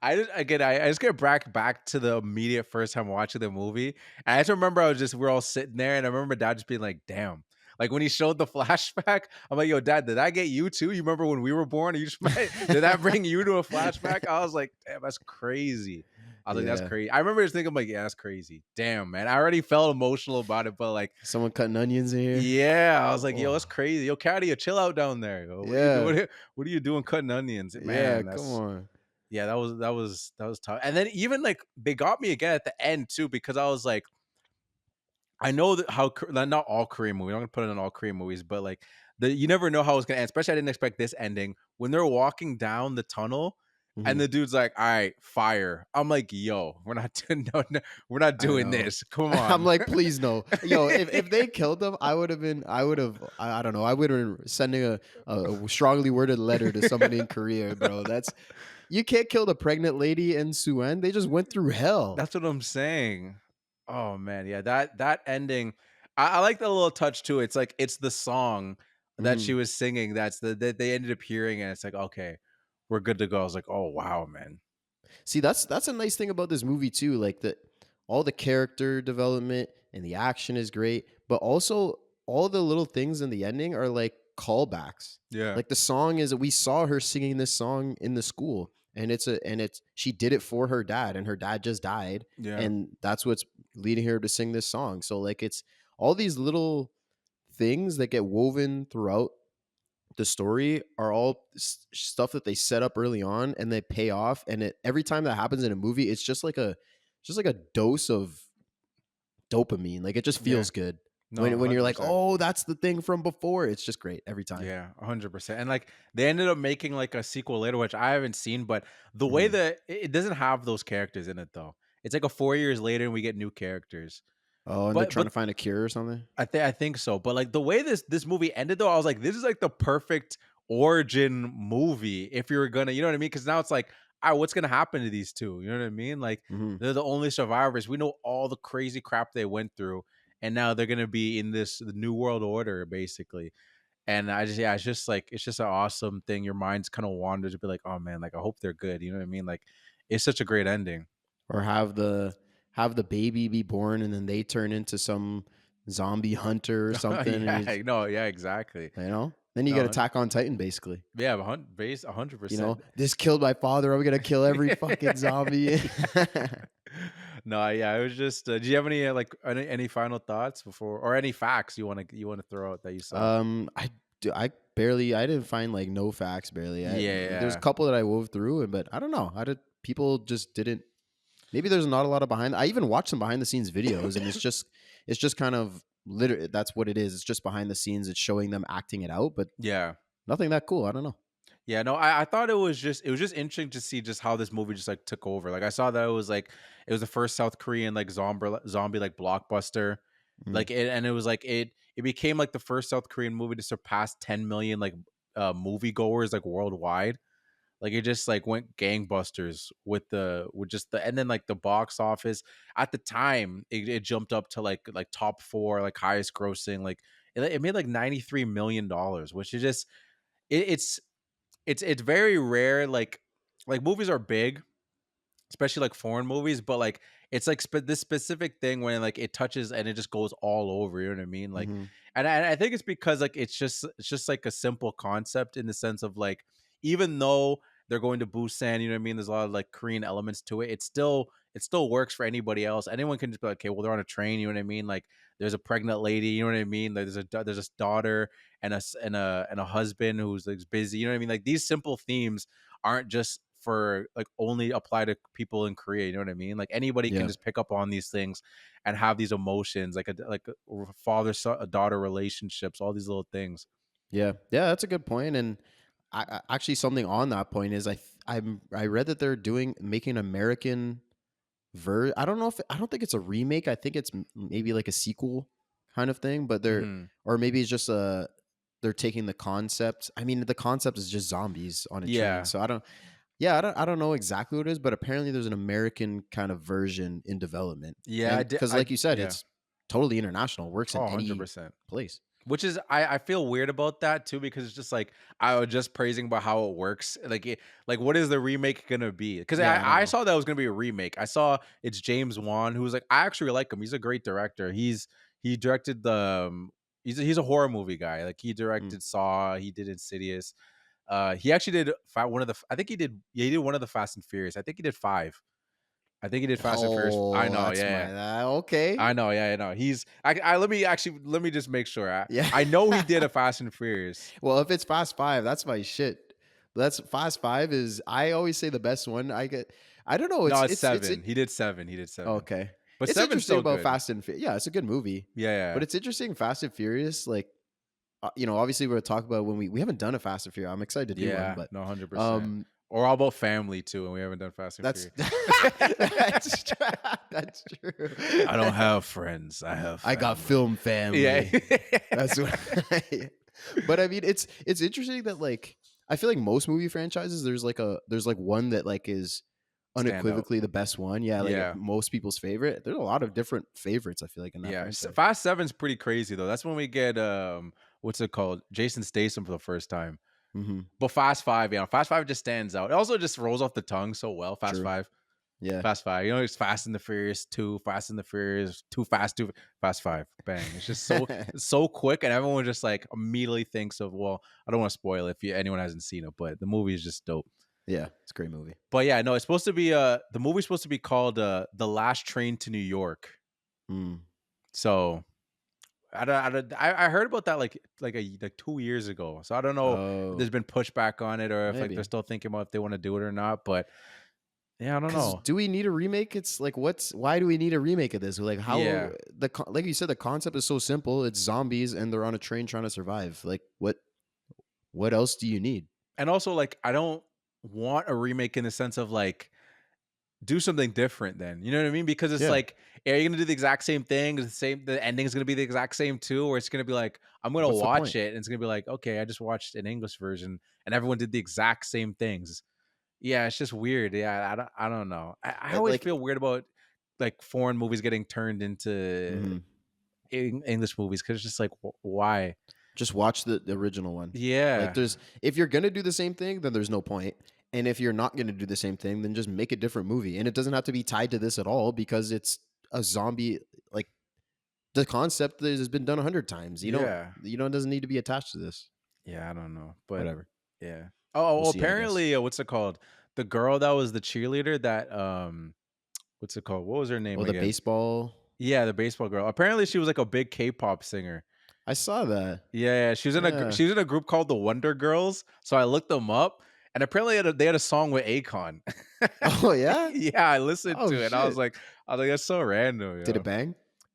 I just get back to the immediate first time watching the movie. And I just remember we're all sitting there, and I remember Dad just being like, "Damn." Like when he showed the flashback, I'm like, "Yo, Dad, did I get you too? You remember when we were born? You just did that bring you to a flashback?" I was like, "Damn, that's crazy." I was like, "That's Yeah, crazy." I remember just thinking, I'm like, "Yeah, that's crazy." Damn, man, I already felt emotional about it, but like, someone cutting onions in here. yeah, I was like, "Yo, Oh that's crazy." Yo, Caddy, chill out down there. Yo. What are you yeah, doing? What are you doing cutting onions, yeah, man? come That's on. yeah, that was tough. And then even like they got me again at the end too because I was like, I know that how not all Korean movies. I'm gonna put it in all Korean movies, but like you never know how it's gonna end. Especially, I didn't expect this ending when they're walking down the tunnel, and Mhm. the dude's like, "All right, fire." I'm like, "Yo, we're not doing no, we're not I doing know. this. Come I'm on." like, please no. Yo, if they killed them, I don't know, I would have been sending a strongly worded letter to somebody in Korea, bro. That's you can't kill the pregnant lady in Suan. They just went through hell. That's what I'm saying. Oh man, yeah, that ending. I like the little touch too. It's like it's the song that she Mhm. was singing that they ended up hearing, and it's like, okay, we're good to go. I was like, oh wow, man. See, that's a nice thing about this movie too. Like the all the character development and the action is great, but also all the little things in the ending are like callbacks. Yeah, Like the song is we saw her singing this song in the school, and it's she did it for her dad, and her dad just died, yeah, and that's what's leading her to sing this song. So like it's all these little things that get woven throughout the story are all stuff that they set up early on and they pay off, and it every time that happens in a movie it's just like a dose of dopamine. Like it just yeah. feels good No, when you're like, 100%. oh, that's the thing from before. It's just great every time. Yeah, 100%. And like they ended up making like a sequel later, which I haven't seen, but the way Mhm. that it doesn't have those characters in it though. It's like a 4 years later and we get new characters. Oh, and they're But trying to but find a cure or something. I think so. But like the way this movie ended though, I was like, this is like the perfect origin movie if you're gonna, you know what I mean? Because now it's like, all right, what's gonna happen to these two? You know what I mean? Like Hmm. they're the only survivors. We know all the crazy crap they went through, and now they're gonna be in this the new world order, basically. And I just, yeah, it's just an awesome thing. Your mind's kind of wanders to be like, oh man, like I hope they're good. You know what I mean? Like it's such a great ending. Or have the baby be born and then they turn into some zombie hunter or something, and Yeah, no, yeah, exactly. then you get No, Attack on Titan basically. yeah, base hundred You percent. know, this killed my father. I'm gonna kill every fucking zombie. No, yeah, it was just. Do you have any any final thoughts before, or any facts you want to throw out that you saw? I barely, I didn't find like no facts barely. There's a Yeah, couple that I wove through, but I don't know. I did people just didn't. Maybe there's not a lot of behind. I even watched some behind the scenes videos, and it's just kind of literally that's what it is. It's just behind the scenes. It's showing them acting it out, but yeah. nothing that cool. I don't know. Yeah, no, I thought it was just interesting to see just how this movie just like took over. Like I saw that it was the first South Korean like zombie like blockbuster. Mm. Like and it was like it became like the first South Korean movie to surpass 10 million like moviegoers like worldwide. Like it just like went gangbusters with just the and then like the box office at the time it jumped up to like top 4 like highest grossing like it made like $93 million, which is just it's it's very rare, like, movies are big, especially, like, foreign movies, but, like, it's, like, this specific thing when, like, it touches and it just goes all over, you know what I mean? Like, Mhm. and I think it's because, like, it's just, like, a simple concept in the sense of, like, even though they're going to Busan, you know what I mean? There's a lot of, like, Korean elements to it. It still works for anybody else. Anyone can just be like, "Okay, well, they're on a train," you know what I mean? Like, there's a pregnant lady, you know what I mean? Like, there's a daughter and and a husband who's, like, busy, you know what I mean? Like, these simple themes aren't just for like only apply to people in Korea. You know what I mean? Like anybody can Yeah. just pick up on these things and have these emotions, like a father son, a daughter relationships, all these little things. Yeah. Yeah. That's a good point. And actually, something on that point is I read that they're making an American I don't know if I don't think it's a remake. I think it's maybe like a sequel kind of thing, but Hmm. or maybe it's just they're taking the concept. I mean, the concept is just zombies on a train. Yeah, So I don't know exactly what it is, but apparently there's an American kind of version in development. yeah, And because I like you said, yeah, it's totally international, works oh, in any 100%. place. Which is I feel weird about that too because it's just like I was just praising about how it works. Like what is the remake gonna be? Because Yeah, I don't I know. saw that it was gonna be a remake. I saw it's James Wan who's like I actually like him. He's a great director. He directed the he's a horror movie guy. Like he Mm. directed Saw. He did Insidious. He actually did one of the. I think he did. Yeah, he did one of the Fast and Furious. I think he did 5. I think he did Fast and Furious. I Oh, know. that's Yeah, my yeah. okay. I know, yeah, I know. Let me just make sure. Yeah. I know he did a Fast and Furious. Well, if it's Fast Five, that's my shit. That's Fast Five is I always say the best one. I don't know. No, it's It's 7. He did 7. He did 7. okay. But It's seven's interesting still about good. Fast and yeah, it's a good movie. Yeah, But yeah. it's interesting. Fast and Furious, like obviously we're gonna talk about when we haven't done a Fast and Furious. I'm excited to do one, Yeah, but no, 100%. um, Or all about family too, and we haven't done Fast and that's Furious. that's true. I don't have friends. I have. I got family. film family. Yeah. That's what. But I mean, it's interesting that like I feel like most movie franchises there's like one that like is Stand out. unequivocally the best one. Yeah, like Yeah. most people's favorite. There's a lot of different favorites. I feel like in that Yeah, franchise. Fast 7's pretty crazy though. That's when we get what's it called? Jason Statham for the first time. Mm-hmm. But Fast 5, Fast 5 just stands out. It also just rolls off the tongue so well. Fast True. 5. Yeah. Fast 5. It's Fast and the Furious 2, Fast and the Furious, Too Fast, Too Fast 5. Bang. It's just so quick, and everyone just like immediately thinks of, well, I don't want to spoil it if anyone hasn't seen it, but the movie is just dope. Yeah, it's a great movie. But yeah, no, it's supposed to be the movie's supposed to be called The Last Train to New York. Mm. So I heard about that like 2 years ago. So I don't know if there's been pushback on it or if like Maybe. they're still thinking about if they want to do it or not. But yeah, I don't know. Do we need a remake? It's like why do we need a remake of this? Like how Yeah. like you said, the concept is so simple. It's zombies and they're on a train trying to survive. Like what else do you need? And also like I don't want a remake in the sense of like do something different then. You know what I mean? Because it's Yeah. like, are you gonna do the exact same thing? The ending is gonna be the exact same too, or it's gonna be like, I'm gonna What's the watch point? it and it's gonna be like, okay, I just watched an English version and everyone did the exact same things. Yeah, it's just weird. Yeah, I don't know. I always like- feel weird about like foreign movies getting turned into Mhm. English movies because it's just like, why? Just watch the original one. Yeah, Like if you're gonna do the same thing, then there's no point. And if you're not gonna do the same thing, then just make a different movie. And it doesn't have to be tied to this at all because it's a zombie. Like the concept has been done 100 times. It doesn't need to be attached to this. yeah, I don't know, but Whatever. yeah. Oh, We'll see, I guess. apparently, what's it called? The girl that was the cheerleader. That what's it called? What was her name Oh, the again? baseball. Yeah, the baseball girl. Apparently, she was like a big K-pop singer. I saw that. Yeah, she was in Yeah. she was in a group called the Wonder Girls. So I looked them up, and apparently they had a song with Akon. Oh yeah. Yeah, I listened Oh, to it. And I was shit. like, that's so random. Did yo. it bang?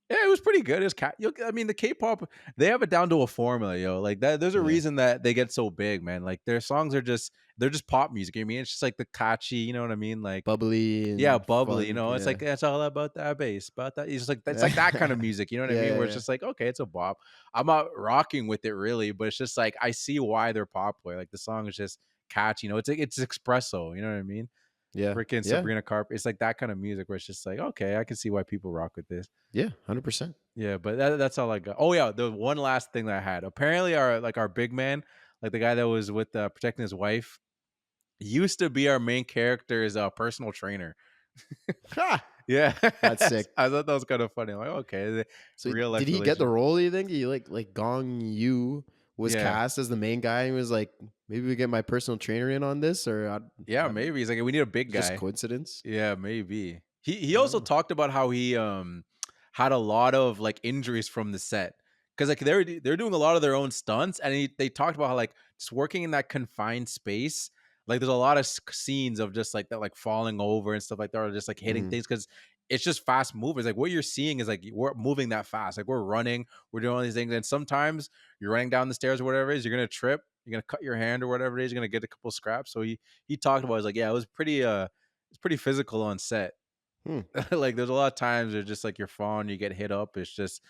Yeah, it was pretty good. It was I mean, the K-pop, they have it down to a formula, yo. Like that, there's a Yeah. reason that they get so big, man. Like their songs are they're just pop music. You know what I mean? It's just like the catchy, you know what I mean? Like Bubbly. And yeah, bubbly. fun, It's yeah. like it's all about that bass, about that. It's just like it's like that kind of music. You know what I mean? Where it's Yeah. just like, okay, it's a bop. I'm not rocking with it really, but it's just like I see why they're popular. Like the song is just catchy. It's espresso. You know what I mean? Yeah. Freaking Yeah. Sabrina Carpenter. It's like that kind of music where it's just like, okay, I can see why people rock with this. Yeah. 100%. Yeah, but that's all I got. Oh yeah, the one last thing that I had. Apparently, our big man, like the guy that was with protecting his wife, used to be our main character's personal trainer. Ha! Yeah, That's sick. I thought that was kind of funny. I'm like, okay, So real life did he get the relationship. role? You think he like Gong Yu was Yeah. cast as the main guy? And he was like, maybe we get my personal trainer in on this, or Yeah, maybe he's like, we need a big guy. just coincidence. Yeah, maybe. He also talked about how he had a lot of like injuries from the set because like they're doing a lot of their own stunts, and they talked about how like just working in that confined space, like there's a lot of scenes of just like that like falling over and stuff like that, or just like hitting Mhm. things because it's just fast movers. Like what you're seeing is like we're moving that fast, like we're running, we're doing all these things, and sometimes you're running down the stairs or whatever it is, you're gonna trip, you're gonna cut your hand or whatever it is, you're gonna get a couple scraps. So he talked about it, was like, yeah, it was it's pretty physical on set. Hmm. Like there's a lot of times they're just like you're falling, you get hit up. It's just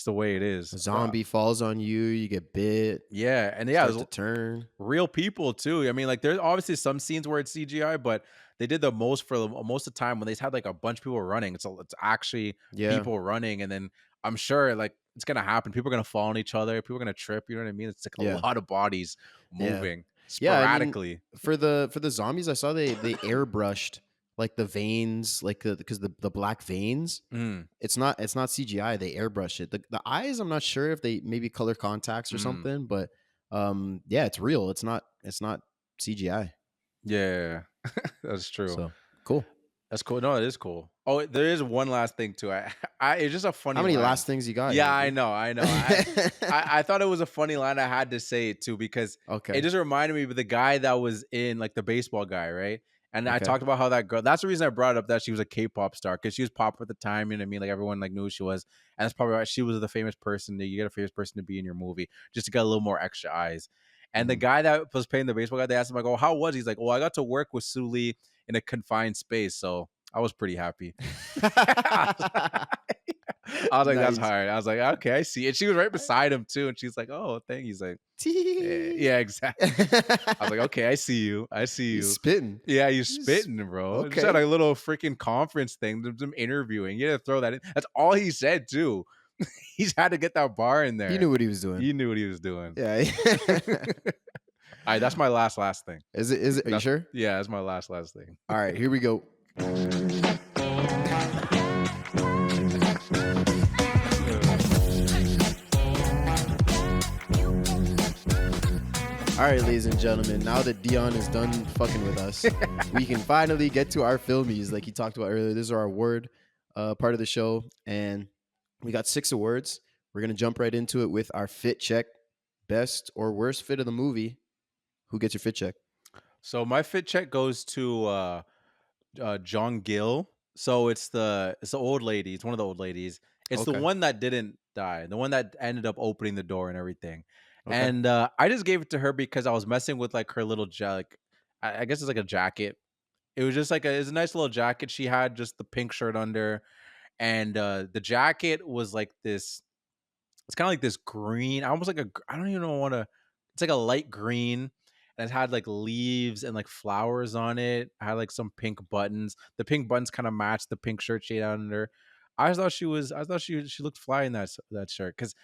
the way it is. A zombie falls on you, you get bit. Yeah, and yeah, Start there's to turn. real people too. I mean, like there's obviously some scenes where it's CGI, but they did the most for most of the time when they had like a bunch of people running. It's actually Yeah. people running, and then I'm sure like it's gonna happen. People are gonna fall on each other. People are gonna trip. You know what I mean? It's like a Yeah. lot of bodies Yeah. moving Yeah, I mean, sporadically. For the zombies, I saw they airbrushed like the veins, like because the black veins. Mm. It's not CGI. They airbrush it. The eyes, I'm not sure if they maybe color contacts or Mm. something, but yeah, it's real. It's not CGI. Yeah, that's true. So cool. That's cool. No, it is cool. Oh, there is one last thing too. It's just a funny. How many line. last things you got? Yeah, I Yankee? know. I thought it was a funny line. I had to say it too because Okay. it just reminded me of the guy that was in like the baseball guy, right? And I Okay. talked about how that girl, that's the reason I brought up that she was a K-pop star, because she was popular at the time, you know what I mean? Like everyone like knew who she was. And that's probably why she was the famous person. You get a famous person to be in your movie just to get a little more extra eyes. And the Mhm. guy that was playing the baseball guy, they asked him, like, oh, how was he? He's like, well, I got to work with Soo Lee in a confined space. So I was pretty happy. I was like, that's Nice. hard. I was like, okay, I see. And she was right beside him too. And she's like, oh, thank you. He's like, yeah, exactly. I was like, okay, I see you. I see He's you. spitting. Yeah, you're He's- spitting, bro. Just okay. had a little freaking conference thing, some interviewing. You had to throw that in. That's all he said too. He's had to get that bar in there. He knew what he was doing. He knew what he was doing. Yeah. All right, that's my last thing. Is it? Are you That's- sure? Yeah, that's my last thing. All right, here we go. All right, ladies and gentlemen, now that Dion is done fucking with us, we can finally get to our filmies like he talked about earlier. This is our award part of the show, and we got 6 awards. We're going to jump right into it with our fit check. Best or worst fit of the movie. Who gets your fit check? So my fit check goes to John Gill. So it's the old lady. It's one of the old ladies. It's the Okay. one that didn't die. The one that ended up opening the door and everything. Okay. And I just gave it to her because I was messing with like her little like I guess it's like a jacket. It was just like it's a nice little jacket. She had just the pink shirt under, and the jacket was like this. It's kind of like this green, almost like I don't even know what to. It's like a light green, and it had like leaves and like flowers on it. I had like some pink buttons. The pink buttons kind of matched the pink shirt she had under. I thought she looked fly in that shirt, because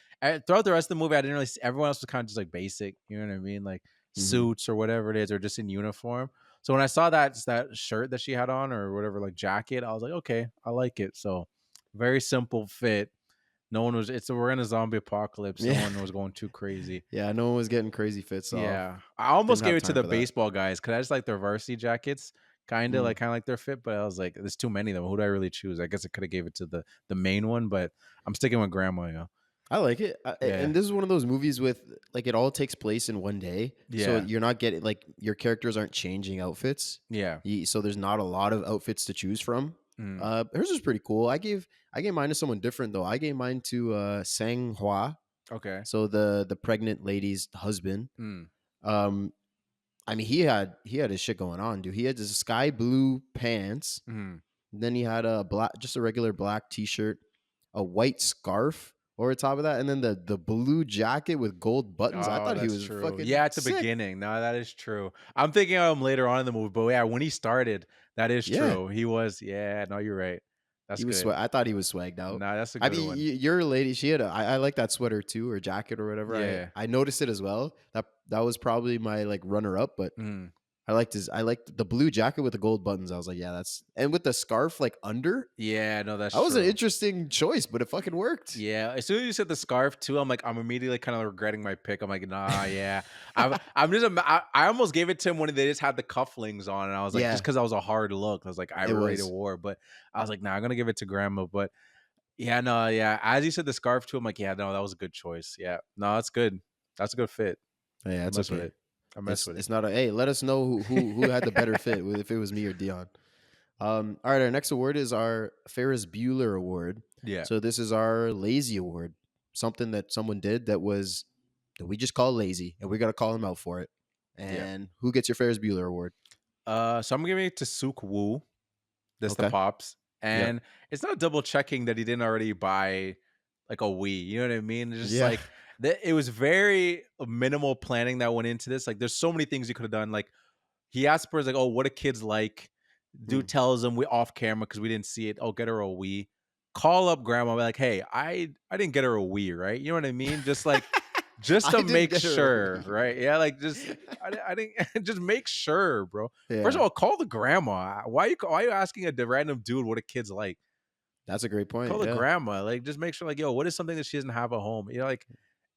throughout the rest of the movie I didn't really see, everyone else was kind of just like basic, you know what I mean, like suits or whatever it is, or just in uniform. So when I saw that shirt that she had on, or whatever, like jacket, I was like, okay, I like it. So very simple fit. No one was. We're in a zombie apocalypse. No Yeah. one was going too crazy. Yeah, no one was getting crazy fits. So Yeah, I almost didn't gave have it to time the for that. baseball guys because I just like their varsity jackets, kind of like their fit. But I was like, there's too many of them. Who do I really choose? I guess I could have gave it to the main one, but I'm sticking with grandma. Yeah. I like it. Yeah. And this is one of those movies with like it all takes place in one day. So Yeah. you're not getting like your characters aren't changing outfits. Yeah. So there's not a lot of outfits to choose from. Mm. Hers is pretty cool. I gave mine to someone different though. I gave mine to Sang Hua. Okay. So the pregnant lady's husband. Mm. I mean he had his shit going on, dude. He had his sky blue pants. Mm. Then he had a regular black t-shirt, a white scarf over top of that, and then the blue jacket with gold buttons. I Oh, thought he that's was true. fucking Yeah, at the sick. beginning. No, that is true. I'm thinking of him later on in the movie, but yeah, when he started, that is Yeah. true. He was. Yeah, no, you're right. That's He was good. I thought he was swagged out. Nah, that's a I good mean, one. your lady, she had I like that sweater too, or jacket or whatever. Yeah. I noticed it as well. That was probably my like runner up, but Mm. I liked the blue jacket with the gold buttons. I was like, yeah, that's, and with the scarf like under. Yeah, no, that's That was an true. interesting choice, but it fucking worked. Yeah, as soon as you said the scarf too, I'm immediately kind of regretting my pick. I'm like, nah, yeah. I almost gave it to him when they just had the cufflinks on, and I was like, Yeah. just because I was a hard look, I was like, I It already was. wore, but I was like, nah, I'm gonna give it to grandma. But yeah, no, yeah. As you said the scarf too, I'm like, yeah, no, that was a good choice. Yeah, no, that's good. That's a good fit. Yeah, I it's mess with okay. it. I mess with it. It's not a hey. Let us know who had the better fit, if it was me or Dion. All right, our next award is our Ferris Bueller Award. Yeah. So this is our lazy award, something that someone did that we just call lazy, and we got to call him out for it. And who gets your Ferris Bueller Award? So I'm giving it to Suk Woo. That's the Okay. pops. And it's not double checking that he didn't already buy like a Wii. You know what I mean? It's just Yeah. like it was very minimal planning that went into this. Like there's so many things you could have done. Like he asked for like, oh, what do kids like? Dude tells him we off camera because we didn't see it. Oh, get her a Wii. Call up grandma, be like, hey, I didn't get her a Wii, right? You know what I mean? Just like just I to didn't make get her a sure, Wii. right? Yeah, like just I didn't just make sure, bro. Yeah. First of all, call the grandma. Why are you asking a random dude what a kid's like? That's a great point. Call the yeah. grandma. Like, just make sure, like, yo, what is something that she doesn't have at home? You know, like,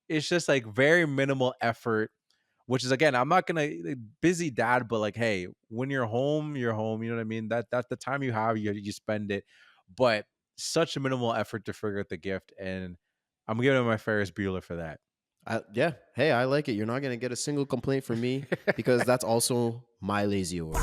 it's just like very minimal effort. Which is, again, I'm not gonna busy dad, but like, hey, when you're home, you're home. You know what I mean? That's the time you have. You spend it, but such a minimal effort to figure out the gift, and I'm giving him my Ferris Bueller for that. Yeah. Hey, I like it. You're not gonna get a single complaint from me because that's also my lazy award.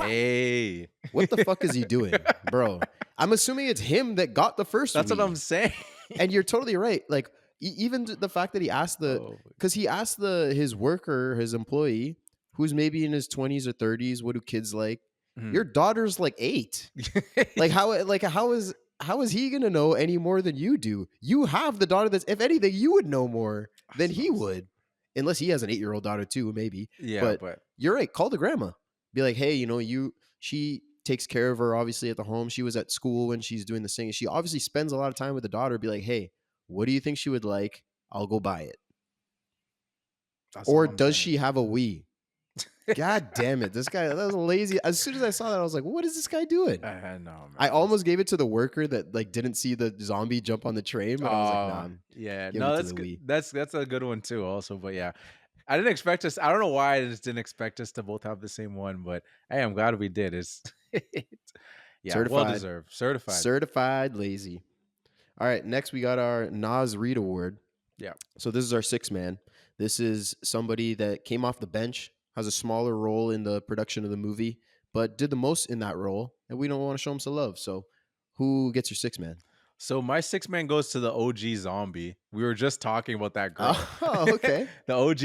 Hey. What the fuck is he doing, bro? I'm assuming it's him that got the first That's what Wii. I'm saying. And you're totally right. Like even the fact that he asked Oh, because he asked his worker, his employee, who's maybe in his 20s or 30s, what do kids like? Your mhm. daughter's like 8. Like how is he gonna know any more than you do? You have the daughter that's, if anything, you would know more than That's what he I'm saying. would, unless he has an 8-year-old daughter too, maybe. Yeah, But but you're right. Call the grandma. Be like, hey, she takes care of her obviously at the home. She was at school when she's doing the singing. She obviously spends a lot of time with the daughter. Be like, hey, what do you think she would like? I'll go buy it. that's all Or I'm does saying. she have a Wii? God damn it. This guy, that was lazy. As soon as I saw that, I was like, what is this guy doing? No, man. I almost gave it to the worker that like didn't see the zombie jump on the train, but I was like, nah, I'm Yeah. giving No, it to that's the good. Wii. That's a good one too. Also, but yeah, I didn't expect us. I don't know why I just didn't expect us to both have the same one, but hey, I'm glad we did. It's yeah, well Certified. deserved, certified. Certified lazy. All right, next we got our Nas Reed Award. Yeah. So this is our 6-man. This is somebody that came off the bench, has a smaller role in the production of the movie, but did the most in that role, and we don't want to show him some love. So who gets your 6-man? So my 6-man goes to the OG zombie. We were just talking about that girl. Oh, okay. The OG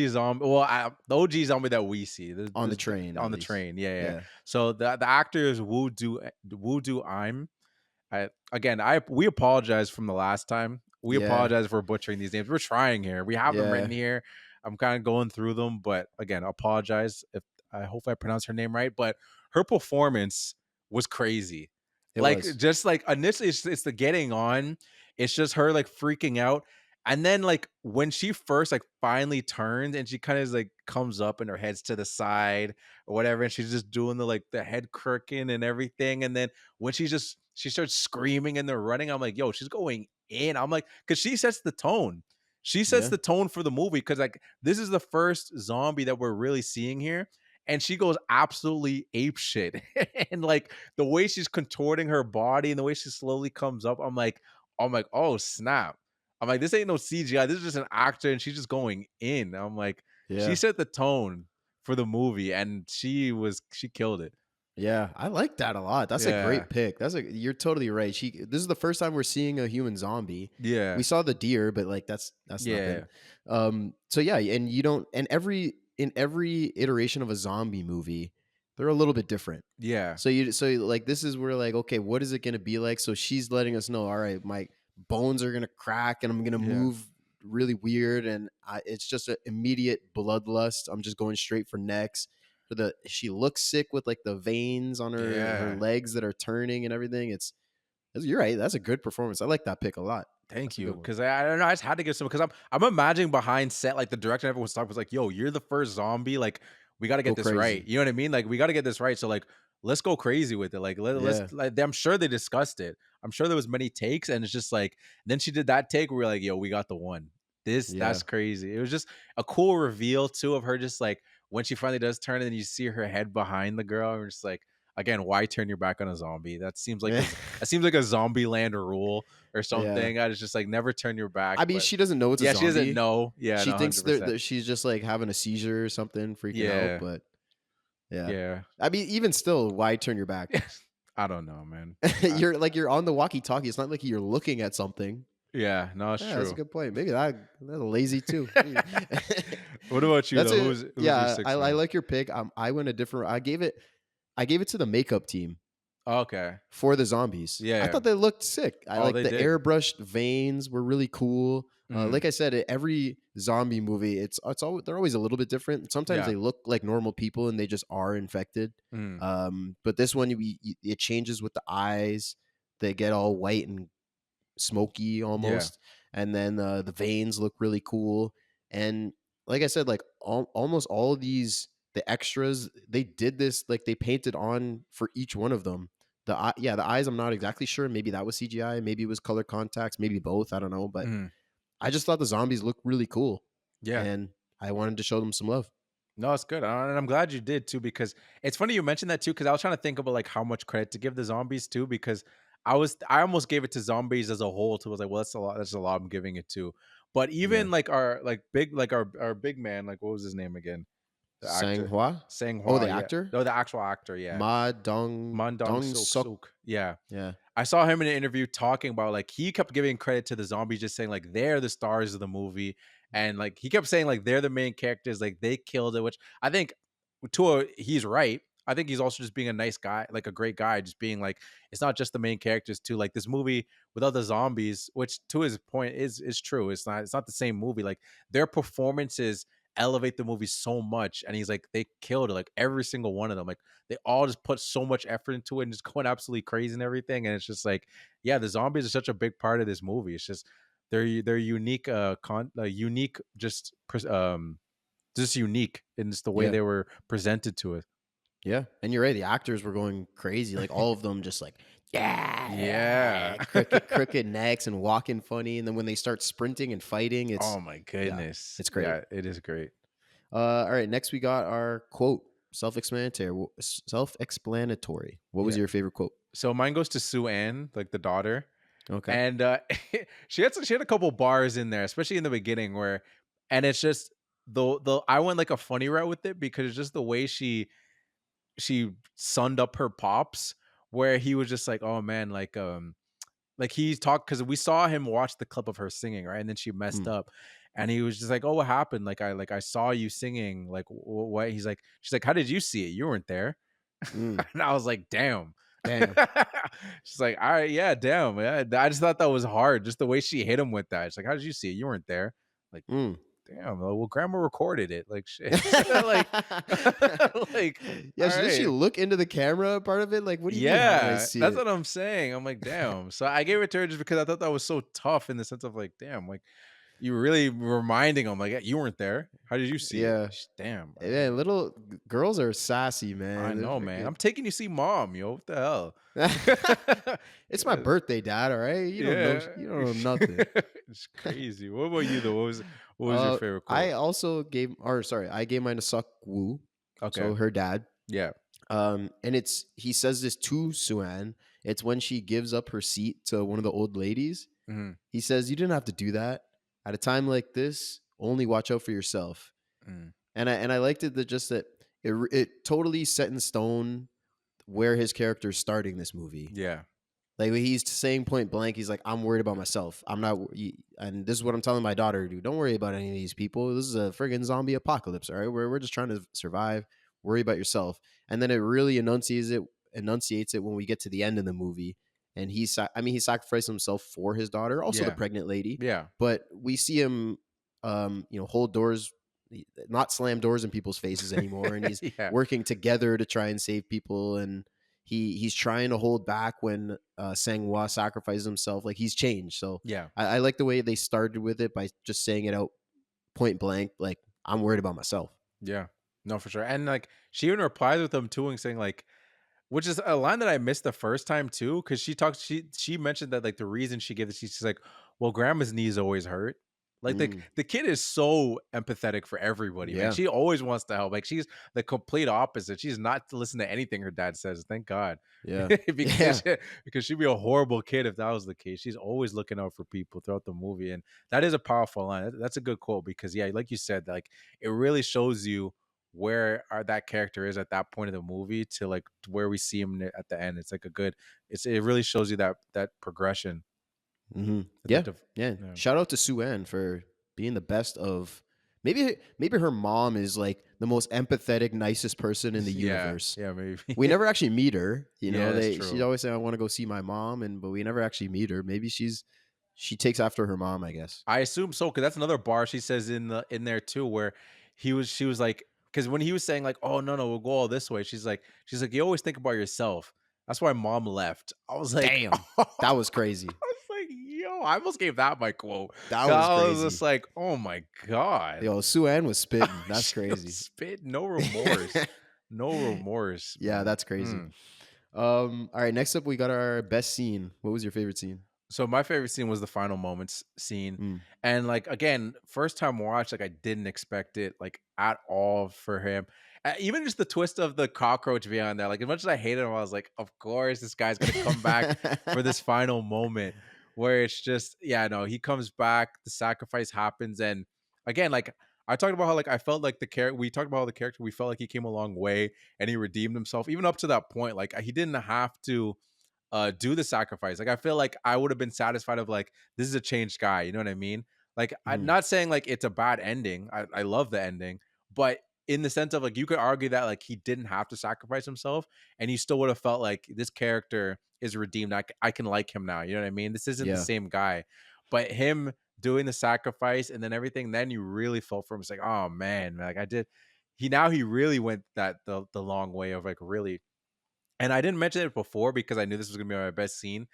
zombie. Well, the OG zombie that we see On the train, on at the least. train. Yeah, yeah. Yeah. So the actor is Woo Do I'm. We apologize from the last time. We Yeah. apologize for butchering these names. We're trying here. We have them Yeah. written here. I'm kind of going through them, but again, apologize if I hope I pronounce her name right. But her performance was crazy. It Like was. just like initially, it's the getting on. It's just her like freaking out, and then like when she first like finally turns and she kind of like comes up and her head's to the side or whatever, and she's just doing the like the head crooking and everything, and then when she starts screaming and they're running, I'm like, yo, she's going in. I'm like, because she sets the tone. She sets Yeah. the tone for the movie because like this is the first zombie that we're really seeing here. And she goes absolutely ape shit. And like the way she's contorting her body and the way she slowly comes up, I'm like, oh snap. I'm like, this ain't no CGI. This is just an actor and she's just going in. I'm like, she Yeah. set the tone for the movie and she killed it. Yeah, I like that a lot. That's a Yeah. great pick. You're totally right. This is the first time we're seeing a human zombie. Yeah. We saw the deer, but like that's Yeah. nothing. So yeah, and you don't and in every iteration of a zombie movie, they're a little bit different. Yeah. So like this is where like, okay, what is it gonna be like? So she's letting us know, all right, my bones are gonna crack and I'm gonna Yeah. move really weird, and it's just an immediate bloodlust. I'm just going straight for necks. She looks sick with like the veins on her Yeah. legs that are turning and everything. You're right. That's a good performance. I like that pick a lot. Thank That's a you. good one. Because I don't know. I just had to give some because I'm imagining behind set, like the director and everyone's talking was like, yo, you're the first zombie. Like, we gotta get Go this right. crazy. You know what I mean? Like, we gotta get this right. So like let's go crazy with it. Like Yeah. let's like I'm sure they discussed it. I'm sure there was many takes, and it's just like then she did that take where we're like, yo, we got the one. That's Yeah. crazy. It was just a cool reveal too of her just like when she finally does turn and then you see her head behind the girl, and we're just like, again, why turn your back on a zombie? That seems like a zombie land rule or Yeah. something. I was just like, never turn your back. I mean, but she doesn't know it's yeah, a zombie. she doesn't know. Yeah, She no, thinks 100%. that she's just like having a seizure or something, freaking Yeah. out. But yeah. Yeah, I mean, even still, why turn your back? I don't know, man. You're on the walkie-talkie. It's not like you're looking at something. Yeah, no, it's Yeah, true. that's a good point. Maybe that's lazy too. What about you? That's Though? it. Who's Yeah, your sixth I man? like your pick. I went a different. I gave it to the makeup team Okay. for the zombies. Yeah. I thought they looked sick. I Oh, like they the did. airbrushed veins were really cool. Mhm. Like I said, every zombie movie, they're always a little bit different. Sometimes Yeah. they look like normal people and they just are infected. Mhm. But this one, it changes with the eyes. They get all white and smoky almost, and then the veins look really cool. And like I said, like almost all of the extras, they did this, like they painted on for each one of them. The eyes, I'm not exactly sure. Maybe that was CGI, maybe it was color contacts, maybe both. I don't know, but Mhm. I just thought the zombies looked really cool, Yeah. and I wanted to show them some love. No, it's good, and I'm glad you did too. Because it's funny you mentioned that too. Because I was trying to think about like how much credit to give the zombies too. Because I almost gave it to zombies as a whole too. I was like, well, that's a lot. That's a lot. I'm giving it to. But even Yeah. like our like big like our big man, like what was his name again? the Sang actor. Hua. Sang Oh, Hua, the yeah. actor. No, the actual actor, yeah. Ma Dong Mandong Dong Suk Sok. Suk. Yeah. Yeah. I saw him in an interview talking about like he kept giving credit to the zombies, just saying like they're the stars of the movie, and like he kept saying like they're the main characters, like they killed it. Which I think Tua, he's right. I think he's also just being a nice guy, like a great guy, just being like it's not just the main characters too. Like this movie without the zombies, which to his point is true. It's not the same movie. Like their performances elevate the movie so much, and he's like they killed it. Like every single one of them, like they all just put so much effort into it and just going absolutely crazy and everything. And it's just like, yeah, the zombies are such a big part of this movie. It's just they're unique, unique, just unique in just the way Yeah. they were presented to us. Yeah. And you're right. The actors were going crazy. Like all of them just like, Yeah. crooked necks and walking funny. And then when they start sprinting and fighting, it's Oh my goodness, it's great. Yeah, it is great. All right. Next, we got our quote. Self-explanatory. Self-explanatory. What was Yeah. your favorite quote? So mine goes to Sue Ann, like the daughter. Okay. And she had a couple bars in there, especially in the beginning where, and it's just the I went like a funny route with it because it's just the way she sunned up her pops, where he was just like, oh man, like he's talked because we saw him watch the clip of her singing, right? And then she messed up. And he was just like, "Oh, what happened? I saw you singing. Like, what?" He's like, "She's like, how did you see it? You weren't there." And I was like, "Damn, Damn. She's like, "All right, yeah, damn." Yeah. I just thought that was hard, just the way she hit him with that. She's like, "How did you see it? You weren't there." Like, damn. Well, grandma recorded it. Like, shit. like, like, Yeah. all Did she right. look into the camera part of it? Like, what do you mean? How did I Yeah, see that's it? what I'm saying. I'm like, damn. So I gave it to her just because I thought that was so tough in the sense of like, damn, like you were really reminding them, like, you weren't there. How did you see it? Yeah. Damn, bro. Yeah, little girls are sassy, I man. know, man. I'm taking you to see mom, yo. What the hell? It's my birthday, Dad. All right, you don't know. You don't know nothing. It's crazy. What about you though? What was your favorite quote? I also gave, or sorry, I gave mine to Suk Woo. Okay. So her dad. Yeah. And he says this to Suan. It's when she gives up her seat to one of the old ladies. Mhm. He says, "You didn't have to do that. At a time like this, only watch out for yourself." Mm. And I liked it that just that it totally set in stone where his character is starting this movie. Yeah. Like he's saying point blank, he's like, "I'm worried about myself. I'm not," and this is what I'm telling my daughter to do. Don't worry about any of these people. This is a friggin' zombie apocalypse. All right, we're just trying to survive. Worry about yourself. And then it really enunciates it when we get to the end of the movie. And he sacrificed himself for his daughter, also the Yeah. pregnant lady. Yeah. But we see him, hold doors, not slam doors in people's faces anymore, and he's Yeah. working together to try and save people. And he's trying to hold back when Sang-Hwa sacrifices himself. Like he's changed. So Yeah. I like the way they started with it by just saying it out point blank. Like, I'm worried about myself. Yeah. No, for sure. And like she even replies with them too and saying like, which is a line that I missed the first time too, because she mentioned that like the reason she gave it, she's like, well, grandma's knees always hurt. Like the kid is so empathetic for everybody, Yeah. man. She always wants to help. Like she's the complete opposite. She's not to listen to anything her dad says. Thank God. Yeah. because she'd be a horrible kid if that was the case. She's always looking out for people throughout the movie, and that is a powerful line. That's a good quote because yeah, like you said, like it really shows you where that character is at that point of the movie to like where we see him at the end. It's like it really shows you that progression. Mm-hmm. Yeah. Yeah. Shout out to Sue-Ann for being the best of. Maybe her mom is like the most empathetic, nicest person in the universe. Yeah, maybe. We never actually meet her. You know, that's true. she's always saying, "I want to go see my mom," but we never actually meet her. Maybe she takes after her mom, I guess. I assume so, because that's another bar she says in there too, where she was like, because when he was saying like, oh no, we'll go all this way, she's like, you always think about yourself. That's why mom left. I was like, damn, that was crazy. I was like, yo, I almost gave that my quote. That was crazy. I was just like, oh my God. Yo, Sue-Ann was spitting. That's crazy. Spit, no remorse. No remorse. Yeah, that's crazy. All right, next up we got our best scene. What was your favorite scene? So my favorite scene was the final moments scene. And like, again, first time watch, like I didn't expect it like at all for him. Even just the twist of the cockroach beyond there. Like as much as I hated him, I was like, of course this guy's going to come back for this final moment where it's just, yeah, no, he comes back, the sacrifice happens. And again, like I talked about how like I felt like the character. We talked about how the character. We felt like he came a long way and he redeemed himself, even up to that point. Like he didn't have to do the sacrifice. Like I feel like I would have been satisfied of like this is a changed guy. You know what I mean? Like I'm Mhm. not saying like it's a bad ending. I love the ending, but in the sense of like you could argue that like he didn't have to sacrifice himself, and you still would have felt like this character is redeemed. I can like him now. You know what I mean? This isn't the Yeah. same guy, but him doing the sacrifice and then everything, then you really felt for him. It's like, oh man, like I did. He really went the long way of like really. And I didn't mention it before because I knew this was gonna be my best scene.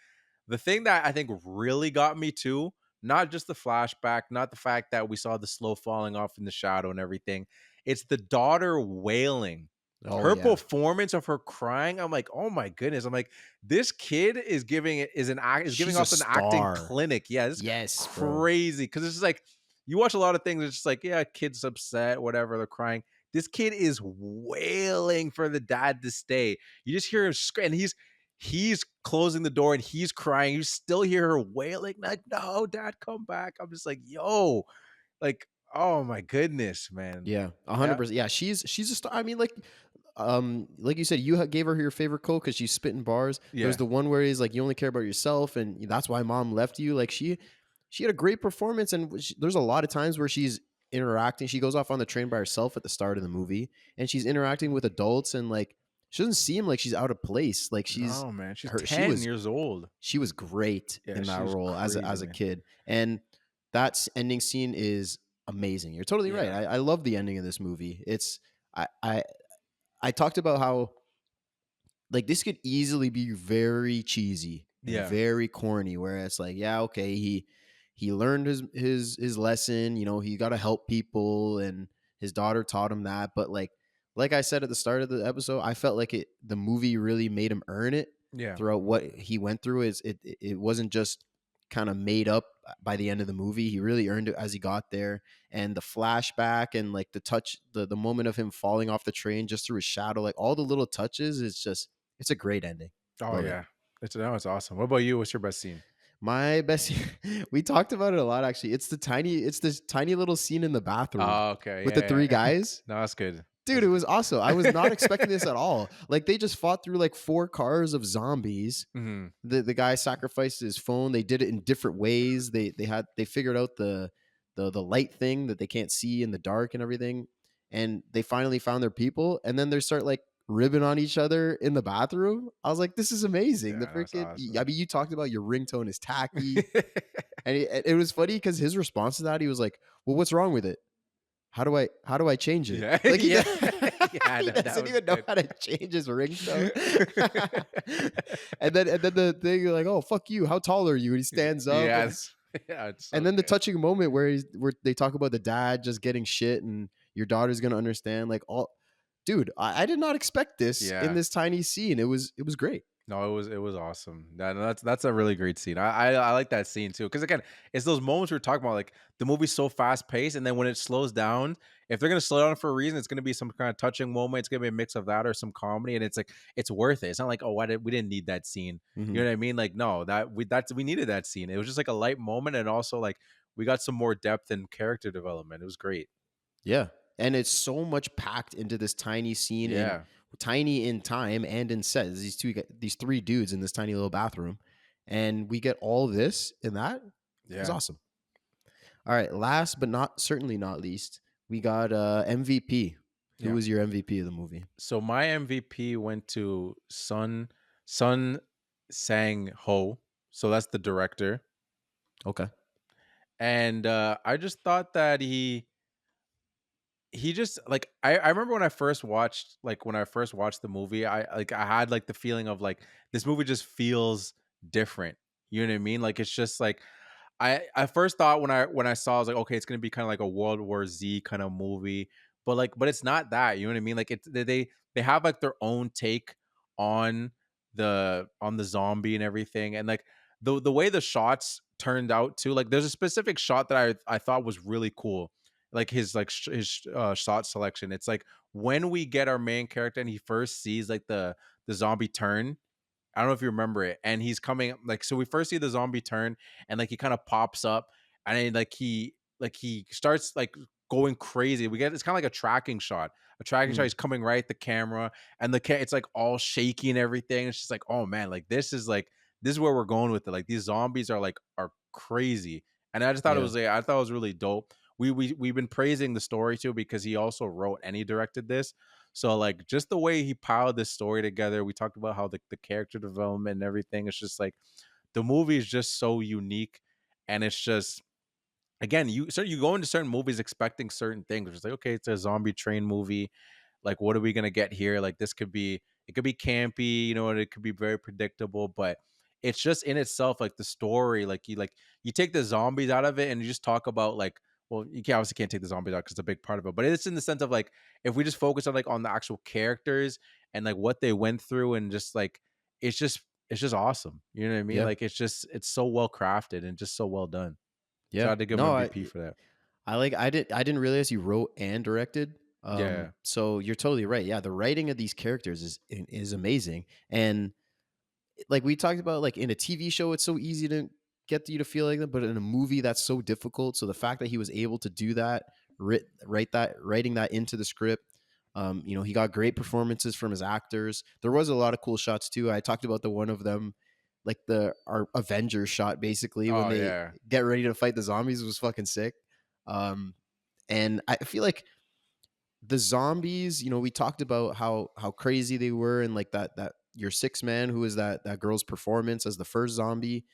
The thing that I think really got me too, not just the flashback, not the fact that we saw the slow falling off in the shadow and everything, it's the daughter wailing. Oh Her yeah. performance of her crying, I'm like, oh my goodness. I'm like, this kid is giving She's a off an acting star. clinic. Yeah, it's Yes, bro. crazy. Cause it's just like you watch a lot of things, it's just like, yeah, kid's upset, whatever, they're crying. This kid is wailing for the dad to stay. You just hear him scream, and he's closing the door and he's crying. You still hear her wailing, like, no, dad, come back. I'm just like, yo, like, oh my goodness, man. Yeah, Yeah. 100%. Yeah, she's a star. I mean, like you said, you gave her your favorite quote because she's spitting bars. There's Yeah. the one where he's like, "You only care about yourself, and that's why mom left you." Like she had a great performance, and there's a lot of times where she's interacting. She goes off on the train by herself at the start of the movie, and she's interacting with adults, and like she doesn't seem like she's out of place. Like No, man. She's her, 10 years old. she was great Yeah, in that she was role crazy, as a man. kid, and that ending scene is amazing. You're totally right. Yeah. I love the ending of this movie. It's I I I talked about how like this could easily be very cheesy and Yeah. very corny, where it's like, yeah, okay, he learned his lesson. You know, he got to help people, and his daughter taught him that. But like I said at the start of the episode, I felt like the movie really made him earn it Yeah. throughout what he went through. It wasn't just kind of made up by the end of the movie. He really earned it as he got there, and the flashback and like the touch, the moment of him falling off the train just through his shadow, like all the little touches. It's a great ending. Oh, Love it. yeah. It's awesome. What about you? What's your best scene? My best, we talked about it a lot actually. It's this tiny little scene in the bathroom Oh, okay. with the Yeah. three Yeah. guys. No, that's good. Dude, That's it good. was awesome. I was not expecting this at all. Like they just fought through like 4 cars of zombies. Mhm. The guy sacrificed his phone. They did it in different ways. They figured out the light thing that they can't see in the dark and everything. And they finally found their people. And then they start like ribbing on each other in the bathroom. I was like, this is amazing. The Yeah, that's freaking awesome. I mean, you talked about your ringtone is tacky. And it was funny because his response to that, he was like, well, what's wrong with it? How do I change it? Yeah. Like Yeah. Yeah, he that doesn't was even know good. how to change his ringtone. and then the thing you're like, oh fuck you, how tall are you? And he stands up. Yeah, And, it's yeah, it's and so then the good. touching moment where they talk about the dad just getting shit and your daughter's gonna understand. Like all dude, I did not expect this in Yeah. this tiny scene. It was great. No, it was awesome. That's a really great scene. I like that scene too because again, it's those moments we're talking about. Like the movie's so fast paced, and then when it slows down, if they're gonna slow down for a reason, it's gonna be some kind of touching moment. It's gonna be a mix of that or some comedy, and it's like it's worth it. It's not like, oh, we didn't need that scene. You Mhm. know what I mean? Like no, we needed that scene. It was just like a light moment, and also like we got some more depth and character development. It was great. Yeah. And it's so much packed into this tiny scene in Yeah, tiny in time and in set. There's these three dudes in this tiny little bathroom. And we get all this in that. It's yeah, awesome. All right. Last but not certainly not least, we got MVP. Who yeah. was your MVP of the movie? So my MVP went to Sun Sang Ho. So that's the director. Okay. And I just thought that he just like I remember when I first watched the movie, I had like the feeling of like this movie just feels different. You know what I mean? Like it's just like I first thought when I saw, I was like, okay, it's gonna be kind of like a World War Z kind of movie, but it's not that. You know what I mean? Like it's they have like their own take on the zombie and everything, and like the way the shots turned out too. Like there's a specific shot that I thought was really cool, like his shot selection. It's like when we get our main character and he first sees like the zombie turn. I don't know if you remember it. And he's coming like so we first see the zombie turn and like he kind of pops up and then like he starts like going crazy. It's kind of like a tracking shot. A tracking shot. Mm. He's coming right at the camera, and it's like all shaky and everything. It's just like, oh man, like this is where we're going with it. Like these zombies are crazy, and I just thought it Yeah. was I thought it was really dope. We've been praising the story too because he also wrote and he directed this. So like just the way he piled this story together. We talked about how the character development and everything. It's just like the movie is just so unique, and it's just again, you go into certain movies expecting certain things. It's like, okay, it's a zombie train movie. Like, what are we gonna get here? Like, it could be campy, and it could be very predictable, but it's just in itself, like the story, you take the zombies out of it and you just talk about like, well, obviously can't take the zombies out because it's a big part of it, but it's in the sense of like, if we just focus on the actual characters and like what they went through and just like, it's just awesome. You know what I mean? Yeah. Like, it's so well crafted and just so well done. So I Yeah. had to give him No, MVP for that. I didn't realize he wrote and directed. Yeah. So you're totally right. Yeah, the writing of these characters is amazing. And like we talked about, like in a TV show, it's so easy to get you to feel like that, but in a movie, that's so difficult. So the fact that he was able to do that, writing that into the script, he got great performances from his actors. There was a lot of cool shots too. I talked about the one of them, like our Avengers shot, basically when Oh they yeah. get ready to fight the zombies was fucking sick. And I feel like the zombies, we talked about how crazy they were, and like that your six man who was that girl's performance as the first zombie.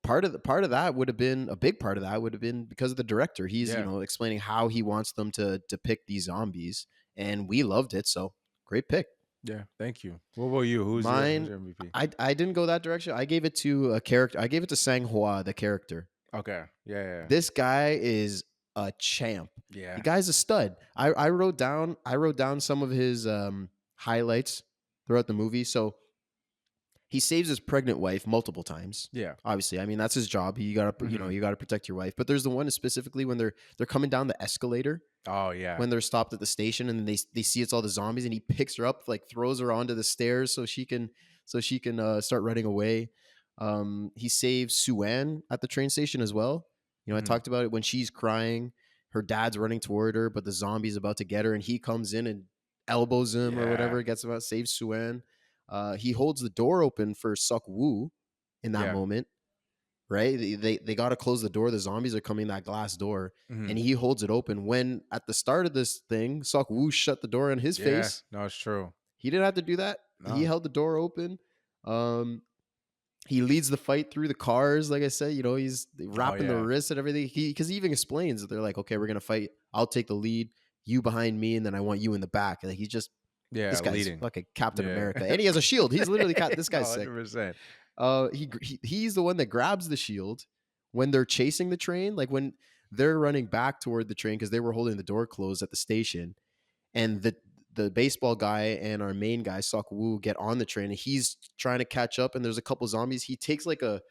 Part of that would have been a big part of that would have been because of the director. He's Yeah. explaining how he wants them to depict these zombies, and we loved it. So great pick. Yeah. Thank you. What about you? Who's Mine, your MVP? I didn't go that direction. I gave it to a character. I gave it to Sang Hua, the character. Okay. Yeah. This guy is a champ. Yeah. The guy's a stud. I wrote down some of his highlights throughout the movie. So he saves his pregnant wife multiple times. Yeah. Obviously, I mean that's his job. You gotta you gotta protect your wife. But there's the one specifically when they're coming down the escalator, Oh yeah. when they're stopped at the station, and they see it's all the zombies, and he picks her up, like throws her onto the stairs so she can start running away. He saves Suan at the train station as well. I Mhm. talked about it when she's crying. Her dad's running toward her, but the zombie's about to get her, and he comes in and elbows him or Yeah. whatever, gets him out, saves Suan. He holds the door open for Suk Woo in that Yeah. moment, right? They got to close the door. The zombies are coming that glass door, Mhm. and he holds it open. When at the start of this thing, Suk Woo shut the door in his Yeah. face. No, it's true. He didn't have to do that. He No. held the door open. He leads the fight through the cars. Like I said, he's wrapping the yeah. wrists and everything. Because he even explains that they're like, okay, we're gonna fight. I'll take the lead. You behind me, and then I want you in the back. Like he's just Yeah. this guy's Leading. like a Captain Yeah. America, and he has a shield. He's literally this guy's sick. 100%. He's the one that grabs the shield when they're chasing the train, like when they're running back toward the train because they were holding the door closed at the station, and the baseball guy and our main guy Sok Woo get on the train, and he's trying to catch up, and there's a couple zombies. He takes like a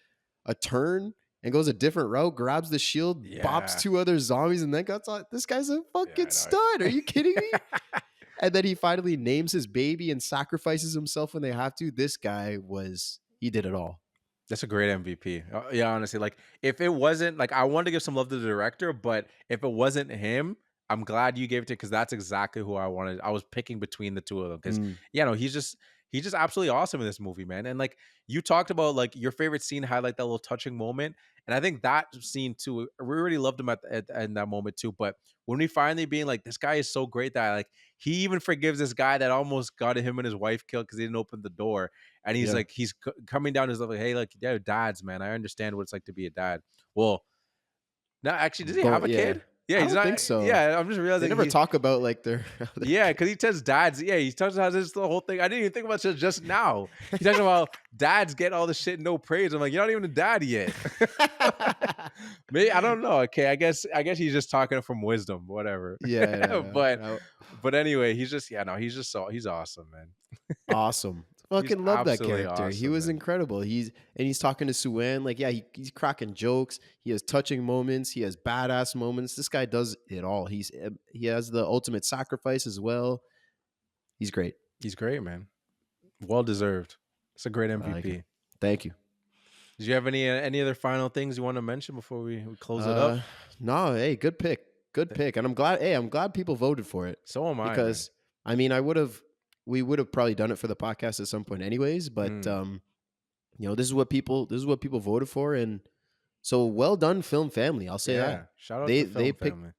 turn and goes a different route, grabs the shield, bops Yeah. 2 other zombies, and then gets on. This guy's a fucking know. stud. Are you kidding me? And then he finally names his baby and sacrifices himself when they have to. This guy he did it all. That's a great MVP. Yeah, honestly, like if it wasn't like I wanted to give some love to the director, but if it wasn't him, I'm glad you gave it to because that's exactly who I wanted. I was picking between the two of them because he's just absolutely awesome in this movie, man. And like you talked about, like your favorite scene had like that little touching moment, and I think that scene too. We really loved him in that moment too. But when we finally being like, this guy is so great that like he even forgives this guy that almost got him and his wife killed because he didn't open the door, and he's Yeah. like coming down his like, hey, like yeah, dads, man, I understand what it's like to be a dad. Well, no, actually, does he have a kid? Yeah, I he's don't not. think so. Yeah, I'm just realizing They never he- talk about like their Yeah, because he tells dads. Yeah, he talks about this the whole thing. I didn't even think about it just now. He's talking about dads get all the shit, no praise. I'm like, you're not even a dad yet. Maybe I don't know. Okay, I guess he's just talking from wisdom, whatever. yeah. But anyway, he's just he's awesome, man. Awesome. Fucking love that absolutely character. He awesome, was man. incredible. He's talking to Suan. Like, yeah, he's cracking jokes. He has touching moments. He has badass moments. This guy does it all. He has the ultimate sacrifice as well. He's great. He's great, man. Well deserved. It's a great like MVP. it. Thank you. Did you have any other final things you want to mention before we close it up? No, hey, good pick. Good pick, and I'm glad. Hey, I'm glad people voted for it. So am I, because I mean, we would have probably done it for the podcast at some point, anyways. But this is what people voted for, and so well done, Film Family. I'll say that. Shout out to Film picked, Family.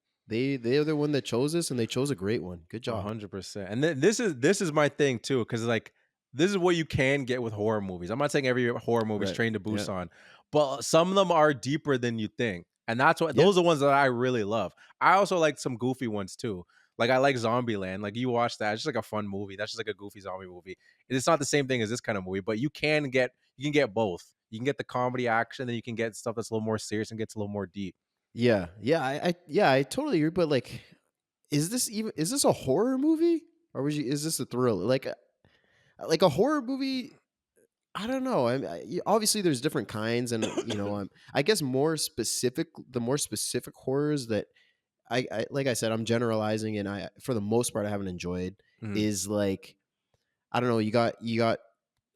they're the one that chose this, and they chose a great one. Good job. 100%. And this is my thing too, because like this is what you can get with horror movies. I'm not saying every horror movie is Train to Busan, but some of them are deeper than you think, and that's what those are the ones that I really love. I also like some goofy ones too. Like I like Zombieland. Like you watch that, it's just like a fun movie. That's just like a goofy zombie movie. It's not the same thing as this kind of movie, but you can get both. You can get the comedy action, then you can get stuff that's a little more serious and gets a little more deep. I totally agree. But like, is this a horror movie, or is this a thriller? Like a horror movie? I don't know. Obviously there's different kinds, and I guess the more specific horrors that I like I said, I'm generalizing, and I for the most part I haven't enjoyed is like, I don't know, you got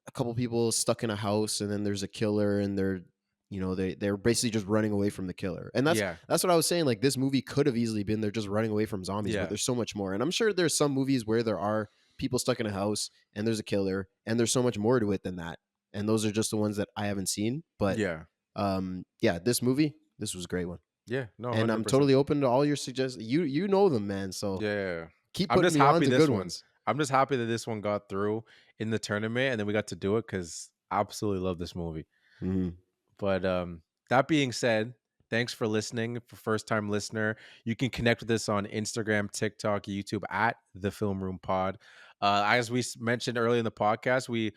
a couple people stuck in a house, and then there's a killer, and they're basically just running away from the killer. And that's what I was saying. Like, this movie could have easily been they're just running away from zombies, but there's so much more. And I'm sure there's some movies where there are people stuck in a house and there's a killer, and there's so much more to it than that. And those are just the ones that I haven't seen. But this movie, this was a great one. Yeah, no, 100%. And I'm totally open to all your suggestions. You know them, man. So keep putting me on to good ones. I'm just happy that this one got through in the tournament, and then we got to do it because I absolutely love this movie. But that being said, thanks for listening. For first-time listener, you can connect with us on Instagram, TikTok, YouTube at The Film Room Pod. As we mentioned earlier in the podcast, we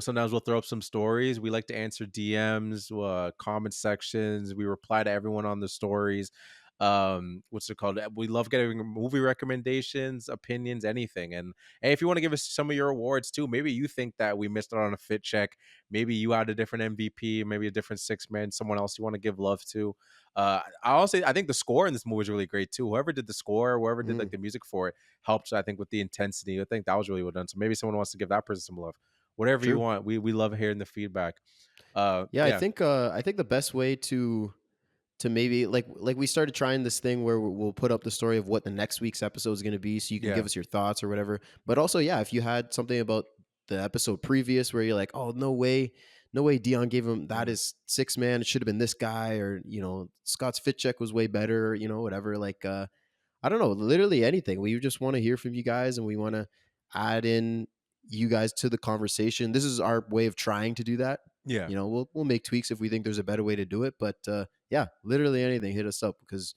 sometimes we'll throw up some stories. We like to answer DMs, comment sections. We reply to everyone on the stories. What's it called? We love getting movie recommendations, opinions, anything. And hey, if you want to give us some of your awards too, maybe you think that we missed out on a fit check. Maybe you had a different MVP, maybe a different six-man, someone else you want to give love to. I think the score in this movie is really great too. Whoever did the score, whoever did like the music for it, helps, I think, with the intensity. I think that was really well done. So maybe someone wants to give that person some love. Whatever you want, we love hearing the feedback. I think the best way to maybe like we started trying this thing where we'll put up the story of what the next week's episode is going to be, so you can give us your thoughts or whatever. But also, if you had something about the episode previous where you're like, oh, no way Dion gave him that is six-man, it should have been this guy, or Scott's fit check was way better, whatever. Like I don't know, literally anything. We just want to hear from you guys, and we want to add in you guys to the conversation. This is our way of trying to do that. We'll make tweaks if we think there's a better way to do it, but literally anything, hit us up, because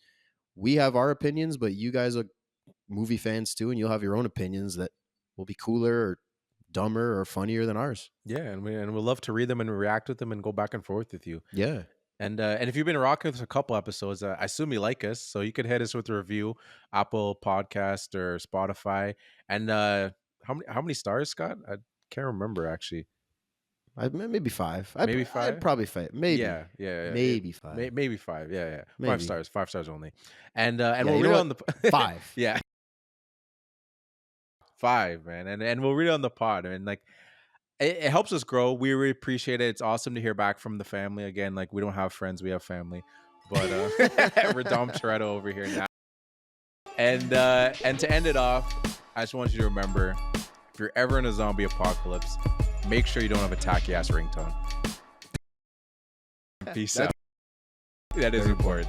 we have our opinions, but you guys are movie fans too, and you'll have your own opinions that will be cooler or dumber or funnier than ours. And we'll love to read them and react with them and go back and forth with you. And if you've been rocking with us a couple episodes, I assume you like us, so you could hit us with a review, Apple Podcast or Spotify. And how many stars, Scott? I can't remember actually. Maybe 5. Maybe 5. I'd probably 5. Maybe. Maybe 5. Maybe 5. Yeah. Maybe. 5 stars. 5 stars only. And we'll read it on the 5. 5, man. And we'll read it on the pod. And like, it helps us grow. We really appreciate it. It's awesome to hear back from the family again. Like, we don't have friends, we have family. But we're Dom Toretto over here now. And to end it off, I just want you to remember, if you're ever in a zombie apocalypse, make sure you don't have a tacky ass ringtone. Peace out. That is important.